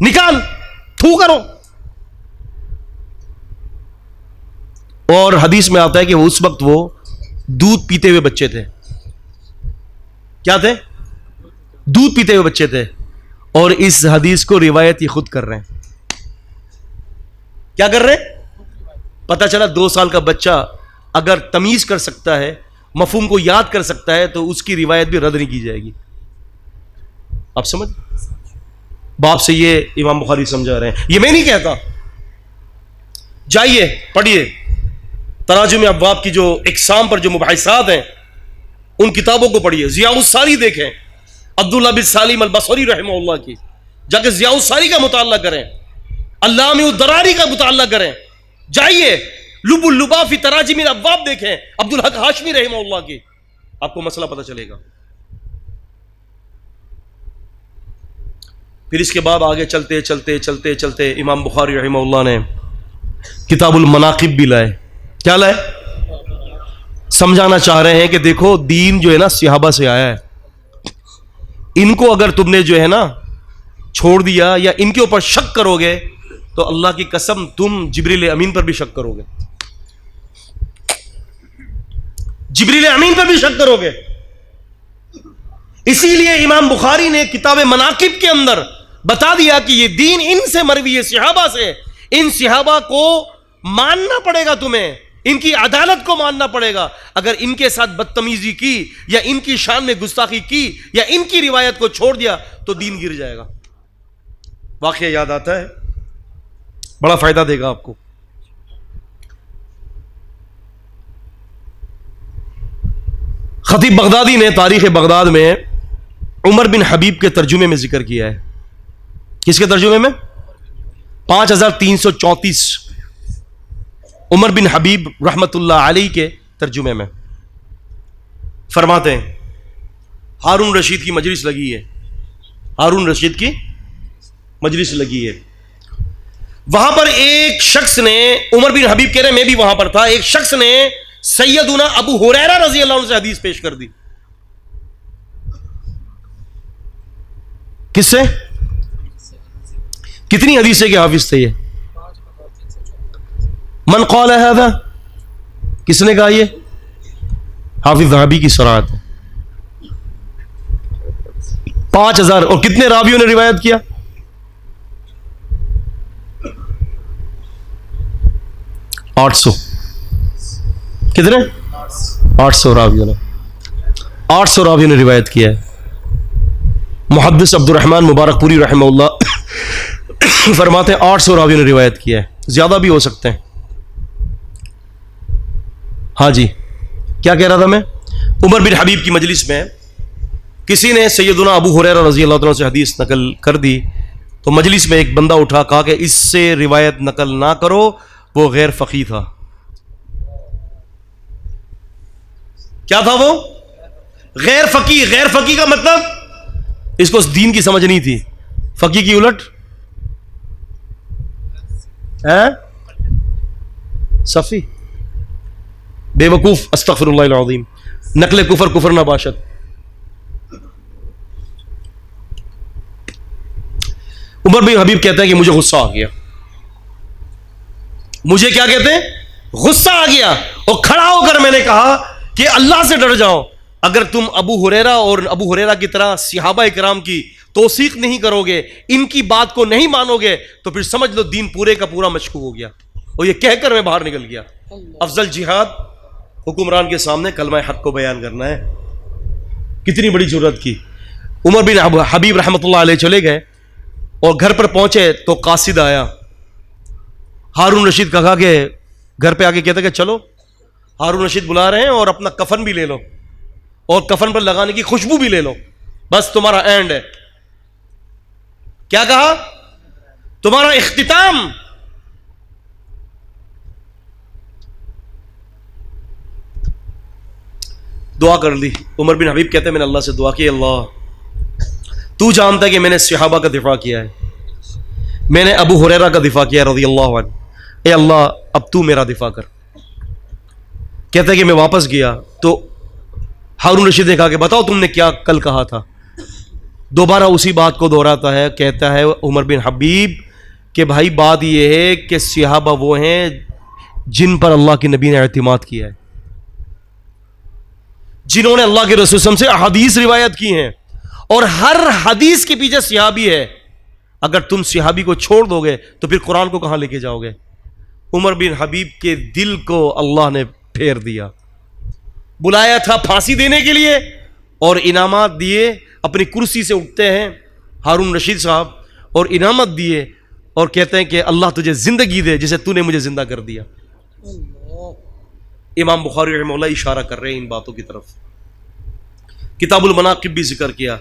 نکال، تھو کرو. اور حدیث میں آتا ہے کہ اس وقت وہ دودھ پیتے ہوئے بچے تھے. کیا تھے؟ دودھ پیتے ہوئے بچے تھے. اور اس حدیث کو روایت یہ خود کر رہے ہیں. کیا کر رہے ہیں؟ پتہ چلا 2 سال کا بچہ اگر تمیز کر سکتا ہے، مفہوم کو یاد کر سکتا ہے، تو اس کی روایت بھی رد نہیں کی جائے گی. آپ سمجھ؟ باپ سے یہ امام بخاری سمجھا رہے ہیں. یہ میں نہیں کہتا. جائیے پڑھیے تراجم ابواب کی جو اقسام پر جو مباحثات ہیں ان کتابوں کو پڑھیے. ضیاء الساری دیکھیں، عبداللہ بن سالم البصری رحمہ اللہ کی، جا کے ضیاء الساری کا مطالعہ کریں، علامہ الدراری کا مطالعہ کریں. جائیے لب اللباب فی تراجم الابواب دیکھیں عبدالحق ہاشمی رحمہ اللہ کی، آپ کو مسئلہ پتہ چلے گا. پھر اس کے بعد آگے چلتے چلتے چلتے چلتے امام بخاری رحمہ اللہ نے کتاب المناقب بھی لائے. کیا لائے؟ سمجھانا چاہ رہے ہیں کہ دیکھو دین جو ہے نا صحابہ سے آیا ہے. ان کو اگر تم نے جو ہے نا چھوڑ دیا یا ان کے اوپر شک کرو گے تو اللہ کی قسم تم جبریل امین پر بھی شک کرو گے. جبریل امین پر بھی شک کرو گے. اسی لیے امام بخاری نے کتاب مناقب کے اندر بتا دیا کہ یہ دین ان سے مروی ہے، صحابہ سے. ان صحابہ کو ماننا پڑے گا تمہیں، ان کی عدالت کو ماننا پڑے گا. اگر ان کے ساتھ بدتمیزی کی یا ان کی شان میں گستاخی کی یا ان کی روایت کو چھوڑ دیا تو دین گر جائے گا. واقعہ یاد آتا ہے، بڑا فائدہ دے گا آپ کو. خطیب بغدادی نے تاریخ بغداد میں عمر بن حبیب کے ترجمے میں ذکر کیا ہے. کس کے ترجمے میں؟ 5334 عمر بن حبیب رحمت اللہ علیہ کے ترجمے میں فرماتے ہیں ہارون رشید کی مجلس لگی ہے. ہارون رشید کی مجلس لگی ہے. وہاں پر ایک شخص نے، عمر بن حبیب کہہ رہے میں بھی وہاں پر تھا، ایک شخص نے سیدنا ابو ہریرہ رضی اللہ عنہ سے حدیث پیش کر دی. کس سے؟ کتنی حدیثیں کے حافظ تھے یہ؟ من قال هذا، کس نے کہا یہ؟ حافظ ذہبی کی صراحت ہے. 5000 اور کتنے راویوں نے روایت کیا؟ 800. کتنے؟ 800 راویوں نے، 800 راویوں نے روایت کیا ہے. محدث عبد الرحمن مبارک پوری رحمہ اللہ فرماتے ہیں 800 راویوں نے روایت کیا ہے. زیادہ بھی ہو سکتے ہیں. ہاں جی، کیا کہہ رہا تھا میں؟ عمر بن حبیب کی مجلس میں کسی نے سیدنا ابو ہریرہ رضی اللہ عنہ سے حدیث نقل کر دی تو مجلس میں ایک بندہ اٹھا، کہا کہ اس سے روایت نقل نہ کرو، وہ غیر فقیہ تھا. کیا تھا وہ؟ غیر فقیہ. غیر فقیہ کا مطلب اس کو اس دین کی سمجھ نہیں تھی. فقیہ کی الٹ صفی، بے وقوف. استغفر اللہ العظیم. نقل کفر کفر نہ باشد. عمر بن حبیب کہتا ہے کہ مجھے غصہ آ گیا. مجھے کیا کہتے ہیں؟ غصہ آ گیا. اور کھڑا ہو کر میں نے کہا کہ اللہ سے ڈر جاؤ. اگر تم ابو ہریرہ اور ابو ہریرہ کی طرح صحابہ کرام کی توثیق نہیں کرو گے، ان کی بات کو نہیں مانو گے، تو پھر سمجھ لو دین پورے کا پورا مشکوک ہو گیا. اور یہ کہہ کر میں باہر نکل گیا. افضل جہاد حکمران کے سامنے کلمہ حق کو بیان کرنا ہے. کتنی بڑی ضرورت کی. عمر بن حبیب رحمۃ اللہ علیہ چلے گئے اور گھر پر پہنچے تو قاصد آیا. ہارون رشید کہا کہ گھر پہ آ کے کہتا کہ چلو. ہارون رشید بلا رہے ہیں اور اپنا کفن بھی لے لو اور کفن پر لگانے کی خوشبو بھی لے لو، بس تمہارا اینڈ ہے. کیا کہا؟ تمہارا اختتام. دعا کر لی. عمر بن حبیب کہتے ہیں میں نے اللہ سے دعا کی، اللہ تو جانتا ہے کہ میں نے صحابہ کا دفاع کیا ہے، میں نے ابو ہریرہ کا دفاع کیا رضی اللہ عنہ. اے اللہ اب تو میرا دفاع کر. کہتا ہے کہ میں واپس گیا تو ہارون رشید نے کہا کہ بتاؤ تم نے کیا کل کہا تھا. دوبارہ اسی بات کو دہراتا ہے. کہتا ہے عمر بن حبیب کہ بھائی بات یہ ہے کہ صحابہ وہ ہیں جن پر اللہ کے نبی نے اعتماد کیا ہے. جنہوں نے اللہ کے رسول صلی اللہ علیہ وسلم سے احادیث روایت کی ہیں، اور ہر حدیث کے پیچھے صحابی ہے. اگر تم صحابی کو چھوڑ دو گے تو پھر قرآن کو کہاں لے کے جاؤ گے؟ عمر بن حبیب کے دل کو اللہ نے پھیر دیا. بلایا تھا پھانسی دینے کے لیے اور انعامات دیے. اپنی کرسی سے اٹھتے ہیں ہارون رشید صاحب اور انعامت دیے اور کہتے ہیں کہ اللہ تجھے زندگی دے جسے تو نے مجھے زندہ کر دیا. امام بخاری رحمہ اللہ اشارہ کر رہے ہیں ان باتوں کی طرف. کتاب المناقب بھی ذکر کیا،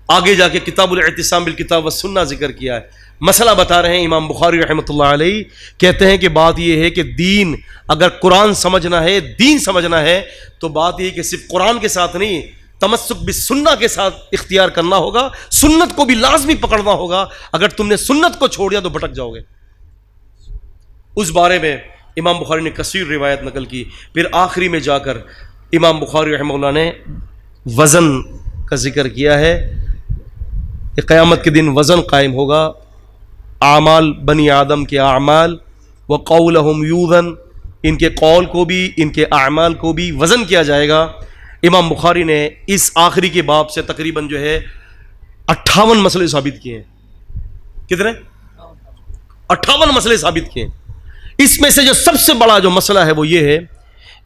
آگے جا کے کتاب الاعتصام بالکتاب والسنہ ذکر کیا ہے. مسئلہ بتا رہے ہیں امام بخاری رحمۃ اللہ علیہ، کہتے ہیں کہ بات یہ ہے کہ دین اگر قرآن سمجھنا ہے، دین سمجھنا ہے، تو بات یہ کہ صرف قرآن کے ساتھ نہیں، تمسک بالسنہ کے ساتھ اختیار کرنا ہوگا. سنت کو بھی لازمی پکڑنا ہوگا. اگر تم نے سنت کو چھوڑ دیا تو بھٹک جاؤ گے. اس بارے میں امام بخاری نے کثیر روایت نقل کی. پھر آخری میں جا کر امام بخاری رحمہ اللہ نے وزن کا ذکر کیا ہے کہ قیامت کے دن وزن قائم ہوگا. اعمال بنی آدم کے اعمال وقولہم یوزن، ان کے قول کو بھی ان کے اعمال کو بھی وزن کیا جائے گا. امام بخاری نے اس آخری کے باب سے تقریباً جو ہے 58 مسئلے ثابت کیے ہیں. کتنے؟ 58 مسئلے ثابت کیے ہیں. اس میں سے جو سب سے بڑا جو مسئلہ ہے وہ یہ ہے،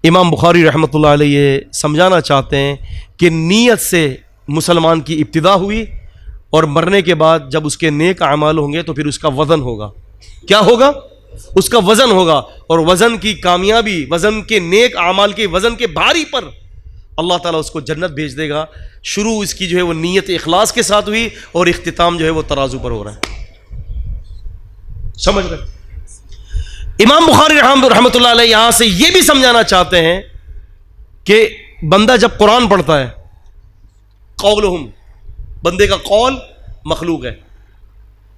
امام بخاری رحمۃ اللہ علیہ یہ سمجھانا چاہتے ہیں کہ نیت سے مسلمان کی ابتدا ہوئی اور مرنے کے بعد جب اس کے نیک اعمال ہوں گے تو پھر اس کا وزن ہوگا. کیا ہوگا؟ اس کا وزن ہوگا. اور وزن کی کامیابی، وزن کے نیک اعمال کے وزن کے بھاری پر اللہ تعالیٰ اس کو جنت بھیج دے گا. شروع اس کی جو ہے وہ نیت اخلاص کے ساتھ ہوئی اور اختتام جو ہے وہ ترازو پر ہو رہا ہے. سمجھ رہے؟ امام بخاری رحمۃ اللہ علیہ یہاں سے یہ بھی سمجھانا چاہتے ہیں کہ بندہ جب قرآن پڑھتا ہے، قولہم، بندے کا قول مخلوق ہے.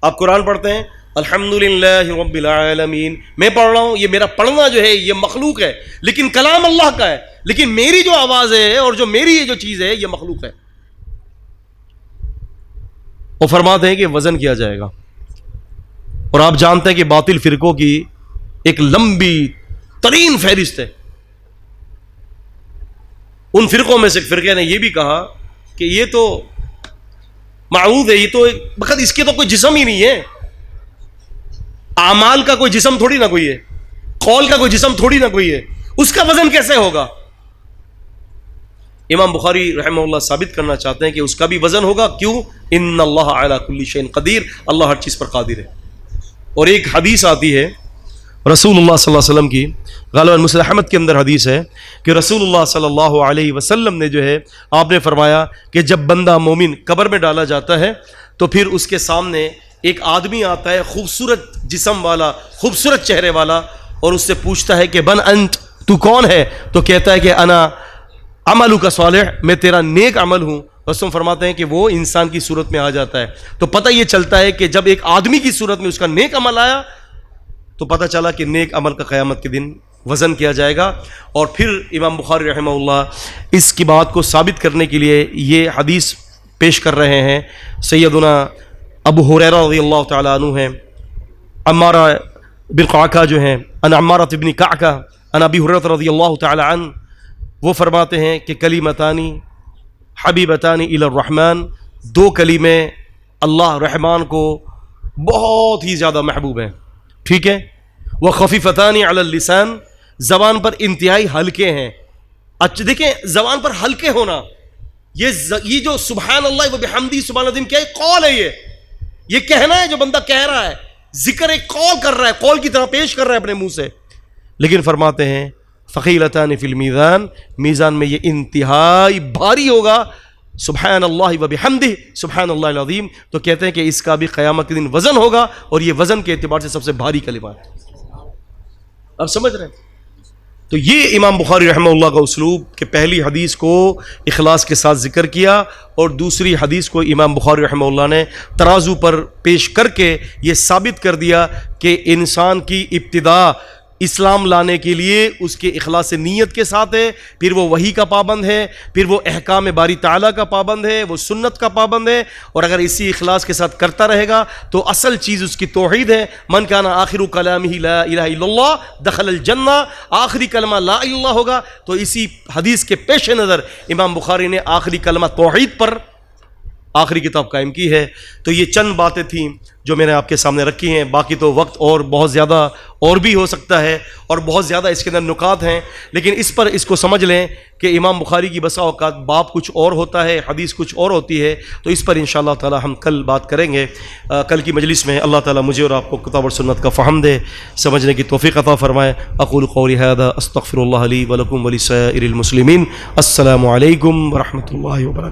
آپ قرآن پڑھتے ہیں الحمدللہ رب العالمین، میں پڑھ رہا ہوں، یہ میرا پڑھنا جو ہے یہ مخلوق ہے، لیکن کلام اللہ کا ہے. لیکن میری جو آواز ہے اور جو میری یہ جو چیز ہے یہ مخلوق ہے. وہ فرماتے ہیں کہ وزن کیا جائے گا. اور آپ جانتے ہیں کہ باطل فرقوں کی ایک لمبی ترین فہرست ہے. ان فرقوں میں سے ایک فرقے نے یہ بھی کہا کہ یہ تو معروض ہے، یہ تو بخد اس کے تو کوئی جسم ہی نہیں ہے. اعمال کا کوئی جسم تھوڑی نہ کوئی ہے، قول کا کوئی جسم تھوڑی نہ کوئی ہے، اس کا وزن کیسے ہوگا؟ امام بخاری رحمہ اللہ ثابت کرنا چاہتے ہیں کہ اس کا بھی وزن ہوگا. کیوں؟ ان اللہ علی کل شیء قدیر، اللہ ہر چیز پر قادر ہے. اور ایک حدیث آتی ہے رسول اللہ صلی اللہ علیہ وسلم کی، غالباً مسند احمد کے اندر حدیث ہے کہ رسول اللہ صلی اللہ علیہ وسلم نے جو ہے آپ نے فرمایا کہ جب بندہ مومن قبر میں ڈالا جاتا ہے تو پھر اس کے سامنے ایک آدمی آتا ہے، خوبصورت جسم والا، خوبصورت چہرے والا، اور اس سے پوچھتا ہے کہ من انت، تو کون ہے؟ تو کہتا ہے کہ انا عملک صالح، میں تیرا نیک عمل ہوں. رسول فرماتے ہیں کہ وہ انسان کی صورت میں آ جاتا ہے. تو پتہ یہ چلتا ہے کہ جب ایک آدمی کی صورت میں اس کا نیک عمل آیا تو پتہ چلا کہ نیک عمل کا قیامت کے دن وزن کیا جائے گا. اور پھر امام بخاری رحمہ اللہ اس کی بات کو ثابت کرنے کے لیے یہ حدیث پیش کر رہے ہیں. سیدنا ابو ہریرہ رضی اللہ تعالیٰ عنہ ہیں، عمارہ بن قعقاع جو ہیں، ان عمارہ بن قعقاع ان ابی ہریرہ رضی اللہ تعالیٰ عنہ، وہ فرماتے ہیں کہ کلمتانی حبیبتانی الی الرحمن، دو کلمے اللہ رحمان کو بہت ہی زیادہ محبوب ہیں. ٹھیک ہے. وہ خفیفتانی علی اللسان، زبان پر انتہائی ہلکے ہیں. اچھا دیکھیں، زبان پر ہلکے ہونا، یہ جو سبحان اللہ و بحمدہ سبحان العظیم کیا قول ہے، یہ کہنا ہے جو بندہ کہہ رہا ہے، ذکر ایک قول کر رہا ہے، قول کی طرح پیش کر رہا ہے اپنے منہ سے. لیکن فرماتے ہیں ثقیلتان فی المیزان، میزان میں یہ انتہائی بھاری ہوگا. سبحان اللہ و بحمدہ سبحان اللہ العظیم، تو کہتے ہیں کہ اس کا بھی قیامت کے دن وزن ہوگا، اور یہ وزن کے اعتبار سے سب سے بھاری کلمہ ہے. آپ سمجھ رہے ہیں؟ تو یہ امام بخاری رحمہ اللہ کا اسلوب کہ پہلی حدیث کو اخلاص کے ساتھ ذکر کیا اور دوسری حدیث کو امام بخاری رحمہ اللہ نے ترازو پر پیش کر کے یہ ثابت کر دیا کہ انسان کی ابتدا اسلام لانے کے لیے اس کے اخلاص نیت کے ساتھ ہے، پھر وہ وحی کا پابند ہے، پھر وہ احکام باری تعالیٰ کا پابند ہے، وہ سنت کا پابند ہے، اور اگر اسی اخلاص کے ساتھ کرتا رہے گا تو اصل چیز اس کی توحید ہے۔ من کان آخر کلامہ لا الہ الا اللہ دخل الجنہ، آخری کلمہ لا الہ الا اللہ ہوگا۔ تو اسی حدیث کے پیش نظر امام بخاری نے آخری کلمہ توحید پر آخری کتاب قائم کی ہے۔ تو یہ چند باتیں تھیں جو میں نے آپ کے سامنے رکھی ہیں، باقی تو وقت اور بہت زیادہ اور بھی ہو سکتا ہے، اور بہت زیادہ اس کے اندر نکات ہیں، لیکن اس کو سمجھ لیں کہ امام بخاری کی بسا اوقات باب کچھ اور ہوتا ہے، حدیث کچھ اور ہوتی ہے، تو اس پر انشاءاللہ تعالی ہم کل بات کریں گے۔ کل کی مجلس میں اللہ تعالی مجھے اور آپ کو کتاب اور سنت کا فہم دے، سمجھنے کی توفیق عطا فرمائے۔ اقول قولی ھذا استغفر اللہ لی ولکم ولسائر المسلمین۔ السلام علیکم ورحمۃ اللہ وبرکاتہ۔